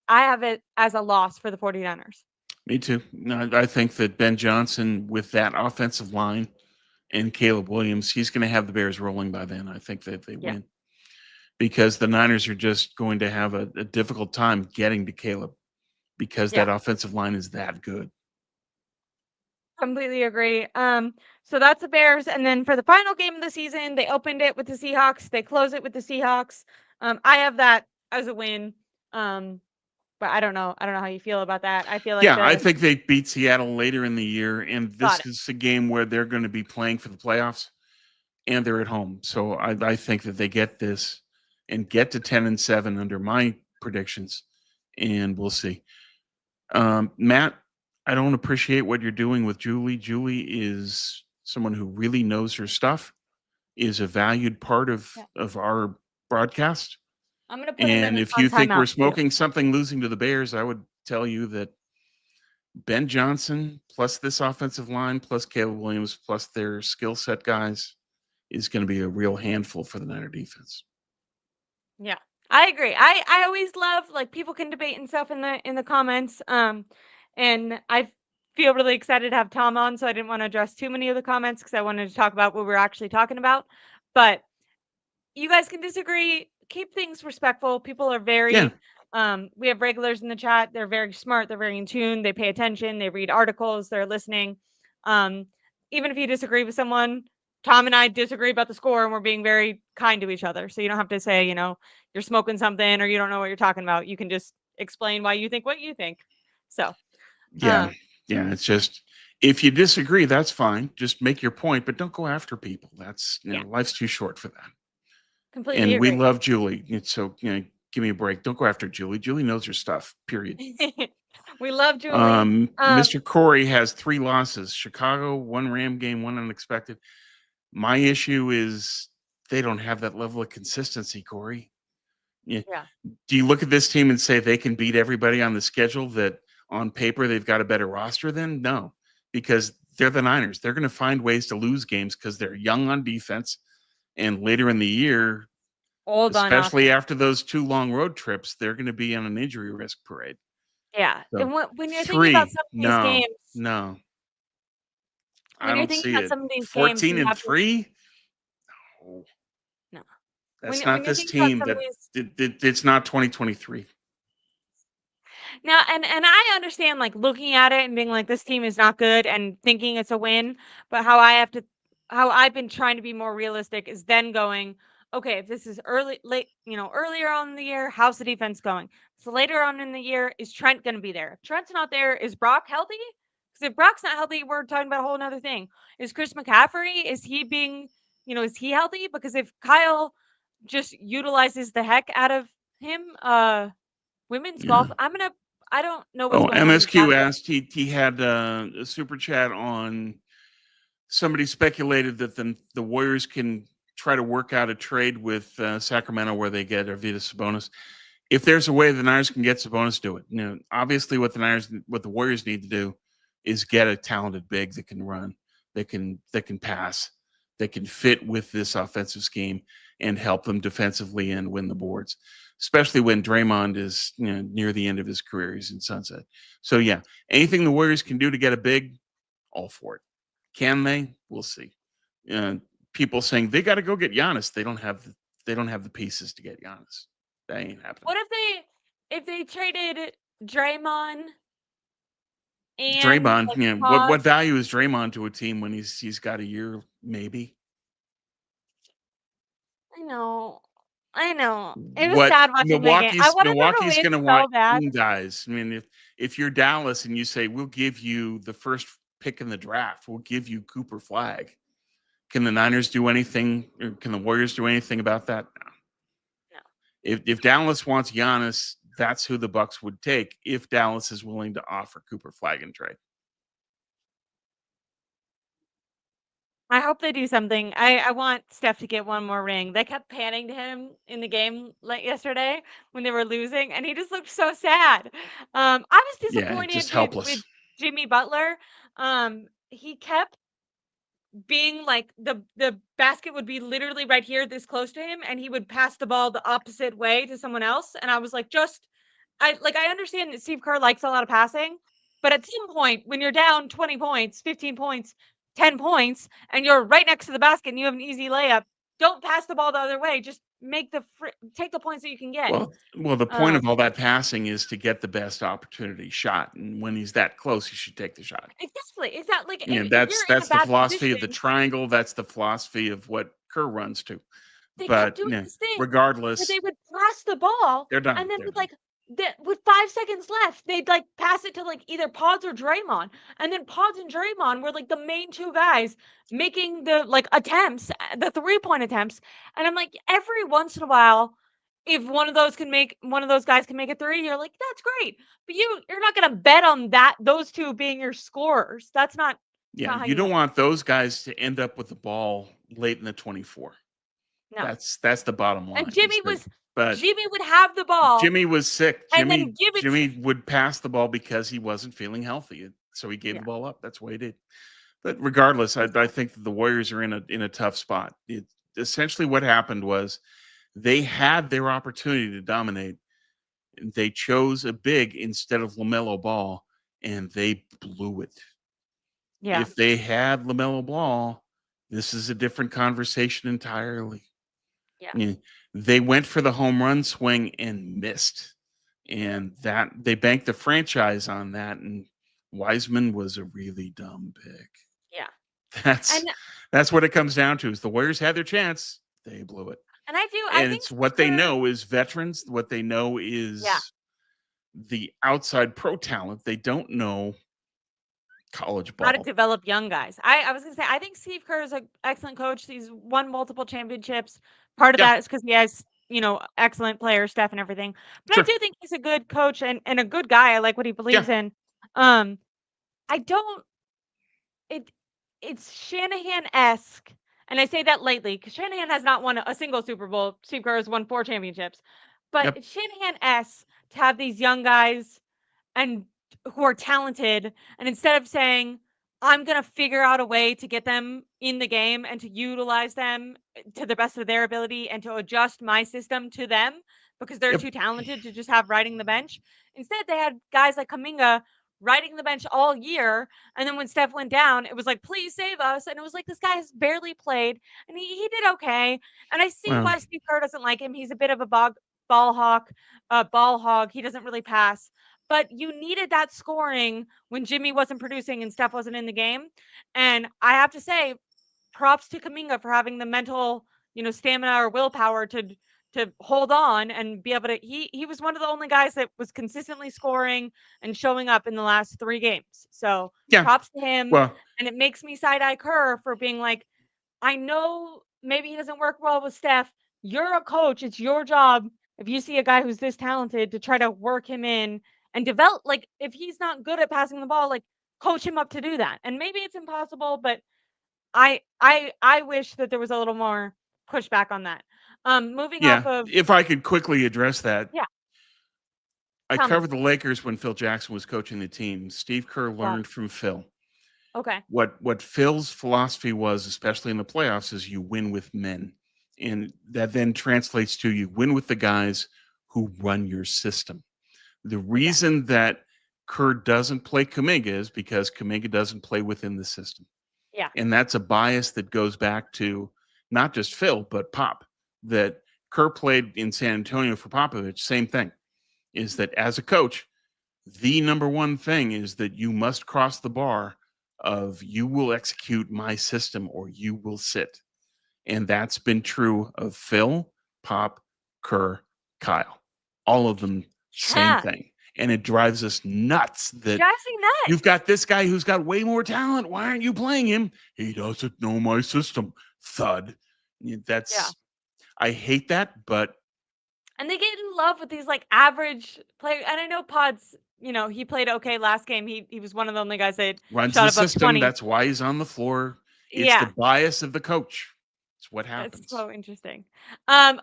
have it as a loss for the 49ers. Me too. No, I think that Ben Johnson with that offensive line and Caleb Williams, he's going to have the Bears rolling by then. I think that they Yeah. win because the Niners are just going to have a difficult time getting to Caleb because Yeah. that offensive line is that good. Completely agree. So that's the Bears, and then for the final game of the season, they opened it with the Seahawks. They close it with the Seahawks. I have that as a win. Um, but I don't know. I don't know how you feel about that. I feel like Yeah, I the think they beat Seattle later in the year, and got this it. is a game where they're going to be playing for the playoffs, and they're at home. So I think that they get this and get to 10-7 under my predictions, and we'll see. Matt, I don't appreciate what you're doing with Julie. Julie is someone who really knows her stuff, is a valued part Yeah. of our broadcast. I'm gonna put him in And a if you fun think we're timeout too. smoking something losing to the Bears, I would tell you that Ben Johnson plus this offensive line plus Caleb Williams plus their skill set guys is going to be a real handful for the Niner defense. Yeah, I agree. I always love like people can debate and stuff in the comments. And I feel really excited to have Tom on, so I didn't want to address too many of the comments because I wanted to talk about what we're actually talking about. But you guys can disagree. Keep things respectful. People are Yeah, very We have regulars in the chat. They're very smart. They're very in tune. They pay attention. They read articles. They're listening. Um, Even if you disagree with someone, Tom and I disagree about the score, and we're being very kind to each other. So you don't have to say, you're smoking something or you don't know what you're talking about. You can just explain why you think what you think. So, Yeah. uh, Yeah. It's just, if you disagree, that's fine. Just make your point, but don't go after people. That's, yeah, life's too short for that. completely And we agree. love Julie. So, give me a break. Don't go after Julie. Julie knows her stuff, period. We love Julie. Mr. Corey has 3 losses: Chicago, 1 Ram game, 1 unexpected. My issue is they don't have that level of consistency, Corey. Yeah. Yeah, Do you look at this team and say they can beat everybody on the schedule that on paper they've got a better roster than? No, because they're the Niners. They're going to find ways to lose games because they're young on defense. And later in the year, old on especially offense. after those 2 long road trips, they're going to be on an injury risk parade. Yeah, and So when you're thinking about 3, some of these no, games, no, I when you're don't thinking see about it. some of these games, 14 you and have to 3? Oh, no. that's When not you're this thinking about team. some of these It's not 2023. now, and I understand like looking at it and being like this team is not good and thinking it's a win, but how I've been trying to be more realistic is then going, okay, if this is earlier on in the year, how's the defense going? So later on in the year, is Trent going to be there? If Trent's not there, is Brock healthy? Because if Brock's not healthy, we're talking about a whole other thing. Is Chris McCaffrey, is he healthy? Because if Kyle just utilizes the heck out of him, women's Yeah. golf, I don't know what's Oh, going on with MSQ basketball. asked, he had a super chat on, somebody speculated that the Warriors can try to work out a trade with Sacramento where they get Arvydas Sabonis. If there's a way the Niners can get Sabonis, do it. Obviously, what the Warriors need to do is get a talented big that can run, that can pass, that can fit with this offensive scheme and help them defensively and win the boards. Especially when Draymond is near the end of his career, he's in sunset. So yeah, anything the Warriors can do to get a big, all for it. Can they? We'll see. Uh, People saying they got to go get Giannis. They don't have the pieces to get Giannis. That ain't happening. What if they traded Draymond and Draymond, like what Pod? value is Draymond to a team when he's got a year, maybe? I know. I know. It was What sad watching that game. I wanted them to Milwaukee's win going to want so bad. young guys. I mean, if you're Dallas and you say we'll give you the first pick in the draft, we'll give you Cooper Flag. Can the Niners do anything? Or can the Warriors do anything about that? No. No. If Dallas wants Giannis, that's who the Bucks would take if Dallas is willing to offer Cooper Flag and trade. I hope they do something. I want Steph to get one more ring. They kept panning to him in the game like yesterday when they were losing, and he just looked so sad. I was Yeah, disappointed just with helpless. Jimmy Butler. He kept being like the basket would be literally right here this close to him and he would pass the ball the opposite way to someone else and I was like I understand that Steve Kerr likes a lot of passing, but at some point when you're down 20 points, 15 points, 10 points and you're right next to the basket and you have an easy layup, don't pass the ball the other way, just take the points that you can get. Well, the point of um all that passing is to get the best opportunity shot, and when he's that close, he should take the shot. exactly, it's not like if That's you're in a that's the bad philosophy of the position. triangle. That's the philosophy of what Kerr runs to. They kept But doing this thing where regardless, they would pass the ball they're done. and then They're with done. with 5 seconds left, they'd like pass it to like either Pods or Draymond. And then Pods and Draymond were like the main two guys making the like attempts, the 3-point attempts. And I'm like, every once in a while, if one of those guys can make a three, you're like, that's great. But you're not gonna bet on those two being your scorers. That's Yeah, not how you you don't win. want those guys to end up with the ball late in the 24. No. That's the bottom And line. But Jimmy would have the ball Jimmy was sick. and then give it to Jimmy would pass the ball because he wasn't feeling healthy, so he gave yeah, the ball up. That's what he did. But regardless, it was I sad. think that the Warriors are in a tough spot. Essentially what happened was they had their opportunity to dominate. They chose a big instead of LaMelo Ball, and they blew it. Yeah, If they had LaMelo Ball, this is a different conversation entirely. yeah, Yeah, they went for the home run swing and missed. and that they banked the franchise on that. And Wiseman was a really dumb pick. Yeah. That's And that's what it comes down to. Is the Warriors had their chance, they blew it. I And think it's Steve what they Kerr, know is veterans. What they know yeah, is the outside pro talent. They don't know college how to ball. develop young guys. I was gonna say I think Steve Kerr is an excellent coach. He's won multiple championships. Part of Yeah, that is because he has, excellent player staff and everything. But I sure. do think he's a good coach and a good guy. I like what he Yeah, believes in. Um, I don't it it's Shanahan-esque, and I say that lightly because Shanahan has not won a single Super Bowl. Steve Kerr has won 4 championships. But yep, it's Shanahan-esque to have these young guys and who are talented, and instead of saying, "I'm gonna figure out a way to get them in the game and to utilize them to the best of their ability and to adjust my system to them because they're yep. too talented to just have riding the bench." Instead, they had guys like Kuminga riding the bench all year, and then when Steph went down, it was like, "Please save us," and it was like, this guy has barely played, and he did okay, and I see Well, why Steve Kerr doesn't like him. He's a bit of a ball hawk, ball hog. He doesn't really pass. But you needed that scoring when Jimmy wasn't producing and Steph wasn't in the game. And I have to say, props to Kaminga for having the mental, stamina or willpower to hold on and be able to. He was one of the only guys that was consistently scoring and showing up in the last 3 games. So yeah. props to him. Well, And it makes me side eye Kerr for being like, I know maybe he doesn't work well with Steph. You're a coach. It's your job. If you see a guy who's this talented to try to work him in and develop, like if he's not good at passing the ball, like coach him up to do that. And maybe it's impossible, but I wish that there was a little more pushback on that. Moving off yeah. of If I could quickly address that, yeah, I tell me. covered the Lakers when Phil Jackson was coaching the team. Steve Kerr Well, learned from Phil. okay. What Phil's philosophy was, especially in the playoffs, is you win with men. And that then translates to you win with the guys who run your system. The Okay. reason that Kerr doesn't play Kuminga is because Kuminga doesn't play within the system. Yeah. And that's a bias that goes back to not just Phil, but Pop. That Kerr played in San Antonio for Popovich, same thing, is that as a coach, the number one thing is that you must cross the bar of you will execute my system or you will sit. And that's been true of Phil, Pop, Kerr, Kyle. All of them, same Yeah. thing. And it drives us nuts It that drives me you've nuts. got this guy who's got way more talent. Why aren't you playing him? He doesn't know my system. Thud. Yeah. That's, I hate that, but And they get in love with these like average players. And I know Pods, he played okay last game. He was one of the only guys that runs shot the above system. 20. That's why he's on the floor. It's the Yeah. bias of the coach. It's what That's happens. so interesting.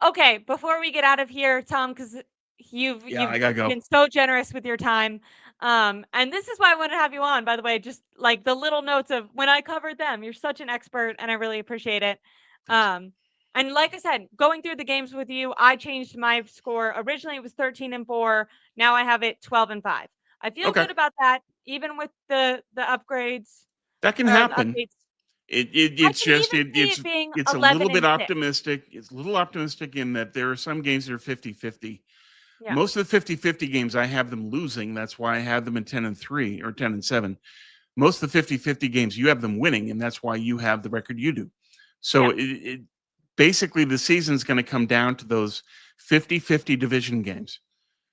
Okay, before we get out of here, Tom, because Yeah, you've I gotta go. been so generous with your time. And this is why I wanted to have you on, by the way, just like the little notes of when I covered them. You're such an expert and I really appreciate it. Thanks. Um, and like I said, going through the games with you, I changed my score. Originally it was 13-4. Now I have it 12-5. I feel Okay. good about that, even with the upgrades That can or the happen. updates. I It's can just even see it being it's a little 11 bit and 6. optimistic. It's a little optimistic in that there are some games that are 50-50. Yeah. Most of the 50-50 games I have them losing. That's why I have them in 10-3 or 10-7. Most of the 50-50 games you have them winning, and that's why you have the record you do. So Yeah. it basically the season's going to come down to those 50-50 division games.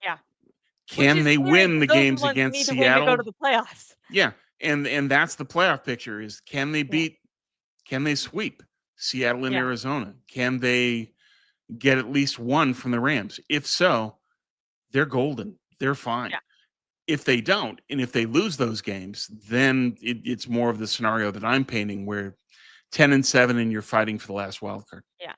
Yeah. Which Can is they scary win because the those are the games ones you against need to win to go to Seattle? the playoffs. Yeah. And that's the playoff picture is Yeah. can they sweep Seattle and Yeah. Arizona? Can they get at least one from the Rams? If so, they're golden. They're fine. Yeah. If they don't, and if they lose those games, then it's more of the scenario that I'm painting where 10-7 and you're fighting for the last wild card. Yeah.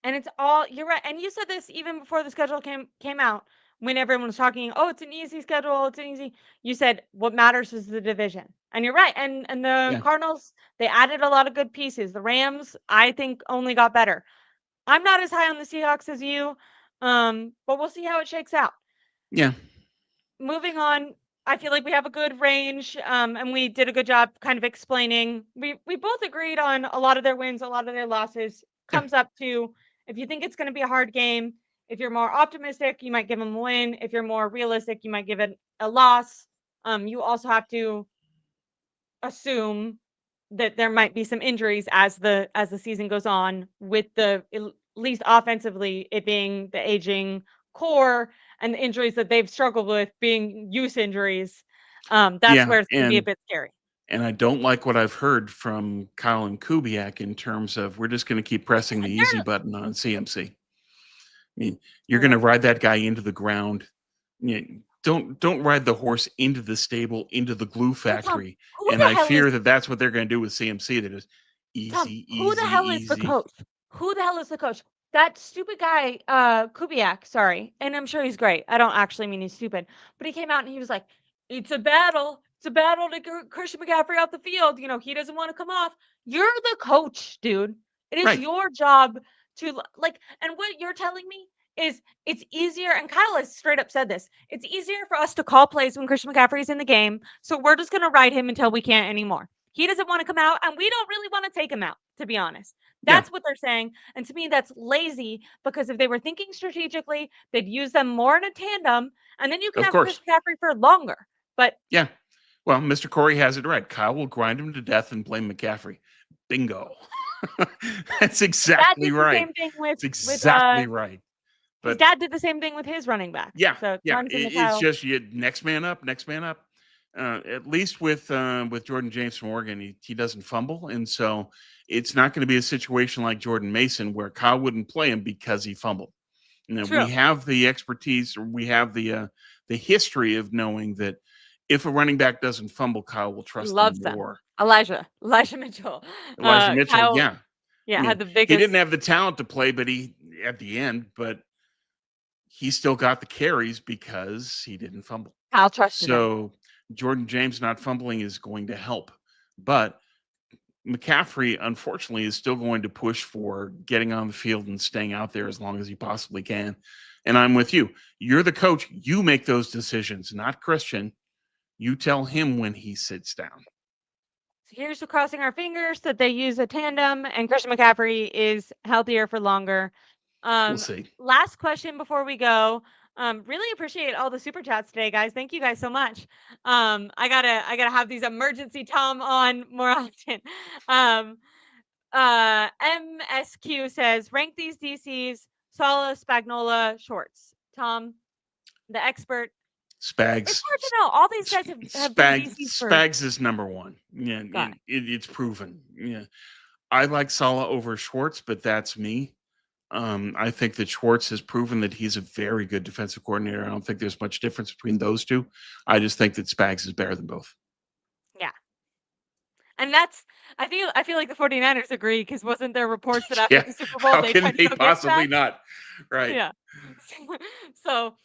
And it's all you're right. And you said this even before the schedule came out when everyone was talking, "Oh, it's an easy schedule, it's an easy." You said what matters is the division. And you're right. And the Yeah. Cardinals, they added a lot of good pieces. The Rams, I think only got better. I'm not as high on the Seahawks as you. But we'll see how it shakes out. Yeah. Moving on, I feel like we have a good range, and we did a good job kind of explaining. We both agreed on a lot of their wins, a lot of their losses. Yeah. Comes up to if you think it's going to be a hard game, If you're more optimistic, you might give him a win. If you're more realistic, you might give it a loss. You also have to assume that there might be some injuries as the season goes on, with the at least offensively, it being the aging core and the injuries that they've struggled with being use injuries. That's Yeah, where it's going to be a bit scary. and I don't like what I've heard from Kyle and Kubiak in terms of we're just going to keep pressing the easy They're button on CMC. I mean, you're going to Ugh. ride that guy into the ground. Don't ride the horse into the stable, into the glue Hey, Tom, factory. who And the I hell is fear that that's what they're going to do with CMC. That is Tom, easy, who the easy, hell is the easy. coach? Who the hell is the coach? That stupid guy, Kubiak, sorry. And I'm sure he's great. I don't actually mean he's stupid. But he came out and he was like, it's a battle. It's a battle to get Christian McCaffrey off the field. He doesn't want to come off. You're the coach, dude. It is Right. your job to like, and what you're telling me is it's easier, and Kyle has straight up said this. It's easier for us to call plays when Christian McCaffrey's in the game. So we're just gonna ride him until we can't anymore. He doesn't want to come out, and we don't really want to take him out, to be honest. Yeah, That's what they're saying. And to me, that's lazy, because if they were thinking strategically, they'd use them more in a tandem, and then you can of have Chris course. McCaffrey for longer. But Yeah. Well, Mr. Corey has it right. Kyle will grind him to death and blame McCaffrey. Bingo. That's his dad exactly did the right. same thing It's with exactly right. his But dad did the same thing with his running backs. yeah, So it yeah, runs into it's Kyle. just you next man up, next man up. At least with Jordan James from Oregon, he doesn't fumble, and so it's not going to be a situation like Jordan Mason where Kyle wouldn't play him because he fumbled. We True. have the expertise, or we have the history of knowing that if a running back doesn't fumble, Kyle will He trust them loves them. more. Elijah Mitchell. Elijah Mitchell, Kyle, yeah, yeah, yeah, had the he didn't biggest. have the talent to play, but he at the end, but he still got the carries because he didn't fumble. Kyle trusted him. So Jordan James not fumbling is going to help. But McCaffrey, unfortunately, is still going to push for getting on the field and staying out there as long as he possibly can. And I'm with you. You're the coach. You make those decisions, not Christian. You tell him when he sits down. So here's to crossing our fingers that they use a tandem and Christian McCaffrey is healthier for longer. We'll Um, see. Last question before we go. Really appreciate all the super chats today, guys. Thank you guys so much. I gotta have these emergency Tom on more often. Um, MSQ says rank these DCs: Sala, Spagnola, Shorts. Tom, the expert. It's Spags. hard to know. All these guys have been DCs for Spags is number one. Yeah, God. it's proven. Yeah, I like Sala over Schwartz, but that's me. I think that Schwartz has proven that he's a very good defensive coordinator. I don't think there's much difference between those two. I just think that Spags is better than both. Yeah. And that's I feel like the 49ers agree, because wasn't there reports that after Yeah, the Super Bowl how they can tried to they go get possibly Spags? not? Right. Yeah. So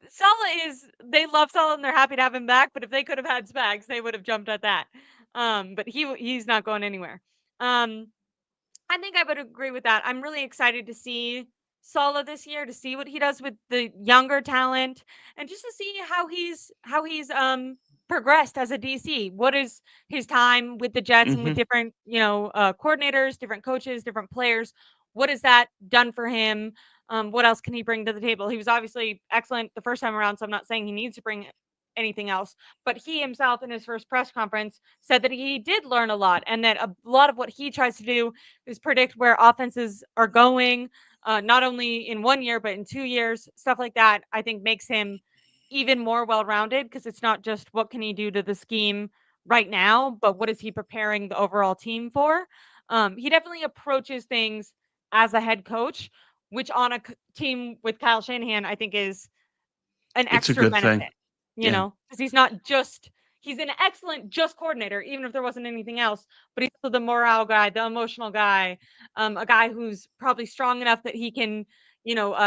Saleh they love Saleh and they're happy to have him back, but if they could have had Spags, they would have jumped at that. But he's not going anywhere. Um I think I would agree with that. I'm really excited to see Sala this year, to see what he does with the younger talent, and just to see how he's progressed as a DC. What is his time with the Jets and with Hmm. different, coordinators, different coaches, different players? What has that done for him? What else can he bring to the table? He was obviously excellent the first time around, so I'm not saying he needs to bring anything else. But he himself, in his first press conference, said that he did learn a lot, and that a lot of what he tries to do is predict where offenses are going, not only in 1 year but in 2 years. Stuff like that, I think, makes him even more well-rounded, because it's not just what can he do to the scheme right now, but what is he preparing the overall team for. He definitely approaches things as a head coach, which on a team with Kyle Shanahan, I think, is an It's a extra good thing. benefit, Yeah. because he's not just he's an excellent just coordinator, even if there wasn't anything else, but he's also the morale guy, the emotional guy, a guy who's probably strong enough that he can,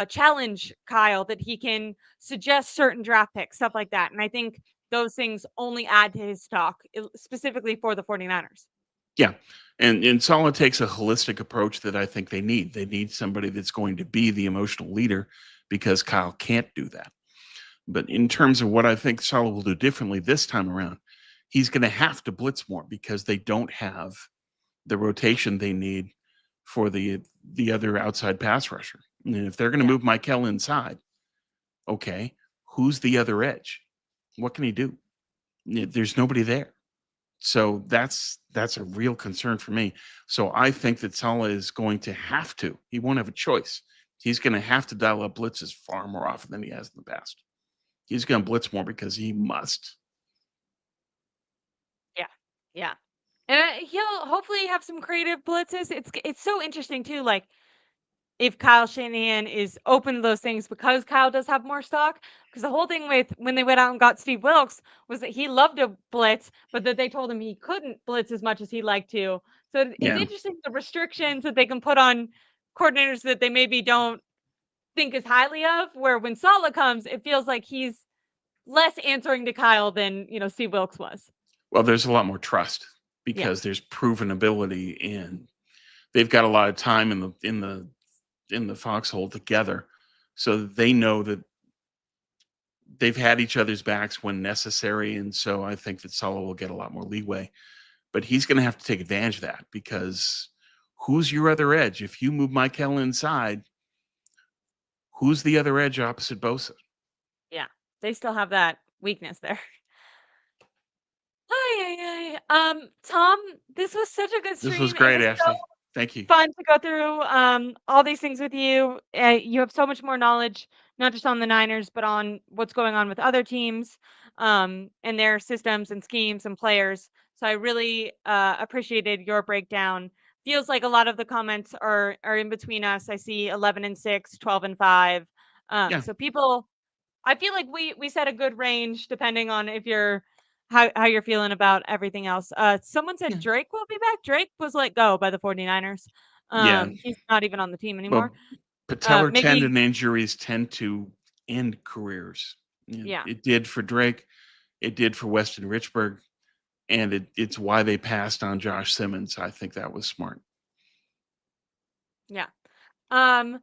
challenge Kyle, that he can suggest certain draft picks, stuff like that. And I think those things only add to his stock, specifically for the 49ers. Yeah. And Solid takes a holistic approach that I think they need. They need somebody that's going to be the emotional leader because Kyle can't do that. But in terms of what I think Solid will do differently this time around, he's going to have to blitz more because they don't have the rotation they need for the other outside pass rusher. And if they're going to Yeah. move Michael inside, okay, who's the other edge? What can he do? There's nobody there. So that's a real concern for me. So I think that Salah is going to have to. He won't have a choice. He's going to have to dial up blitzes far more often than he has in the past. He's going to blitz more because he must. Yeah. Yeah. And he'll hopefully have some creative blitzes. It's so interesting too. Like if Kyle Shanahan is open to those things because Kyle does have more stock. Because the whole thing with when they went out and got Steve Wilks was that he loved to blitz, but that they told him he couldn't blitz as much as he liked to. So it's Yeah. interesting the restrictions that they can put on coordinators that they maybe don't think as highly of. Where when Saleh comes, it feels like he's less answering to Kyle than Steve Wilks was. Well, there's a lot more trust Yeah, because there's proven ability and they've got a lot of time in the foxhole together. So they know that they've had each other's backs when necessary. And so I think that Salah will get a lot more leeway. But he's going to have to take advantage of that because who's your other edge? If you move Michael inside, who's the other edge opposite Bosa? yeah, they still have that weakness there. Ay, ay, Tom, this was such a good This was stream. It great, was so Ashley. Thank you. fun to go through all these things with you. You have so much more knowledge, not just on the Niners, but on what's going on with other teams and their systems and schemes and players. So I really appreciated your breakdown. Feels like a lot of the comments are in between us. I see 11 and 6, 12 and 5. Yeah. So people, I feel like we set a good range depending on if you're how you're feeling about everything else. Someone said Yeah. Drake will be back. Drake was let go by the 49ers. Yeah. He's not even on the team anymore. Well, patellar Maybe tendon injuries tend to end careers. yeah, It did for Drake. It did for Weston Richburg. And it's why they passed on Josh Simmons. I think that was smart. yeah. Um,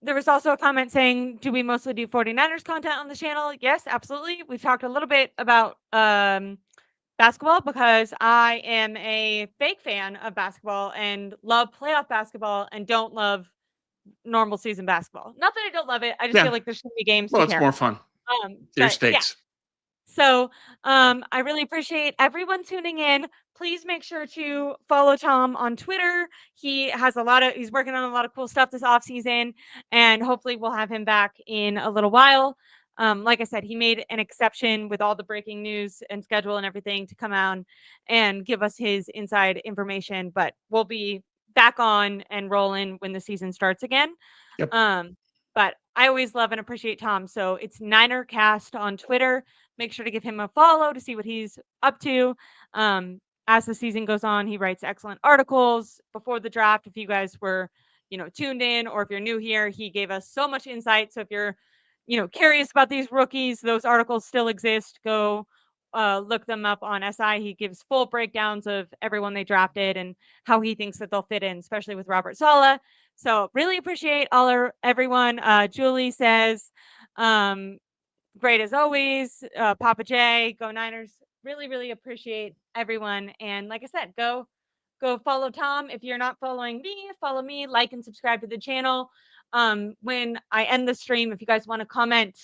there was also a comment saying, "Do we mostly do 49ers content on the channel?" Yes, absolutely. We've talked a little bit about basketball because I am a fake fan of basketball and love playoff basketball and don't love normal season basketball. Not that I don't love it, I just feel Yeah. like there's too many games Well, to it's care more about. fun. There's But yeah, stakes. so Yeah. I really appreciate everyone tuning in. Please make sure to follow Tom on Twitter. He's working on a lot of cool stuff this off season, and hopefully we'll have him back in a little while. Like I said, he made an exception with all the breaking news and schedule and everything to come out and give us his inside information. But we'll be back on and rolling when the season starts again. Yep. Um, but I always love and appreciate Tom. So it's NinerCast on Twitter. Make sure to give him a follow to see what he's up to. As the season goes on, he writes excellent articles before the draft. If you guys were, tuned in, or if you're new here, he gave us so much insight. So if you're, curious about these rookies, those articles still exist. Go look them up on SI. He gives full breakdowns of everyone they drafted and how he thinks that they'll fit in, especially with Robert Sala. So really appreciate everyone. Julie says, um, great as always. Papa J, go Niners. Really, really appreciate everyone. And like I said, go follow Tom. If you're not following me, follow me, like and subscribe to the channel. When I end the stream, if you guys want to comment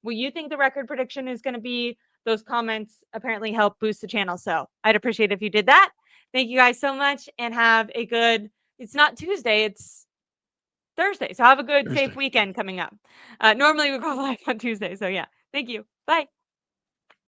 what you think the record prediction is going to be, those comments apparently help boost the channel. So I'd appreciate if you did that. Thank you guys so much and have a good, it's not Tuesday, it's Thursday. So have a good, safe Thursday. weekend coming up. Normally we go live on Tuesday. So yeah, thank you. Bye.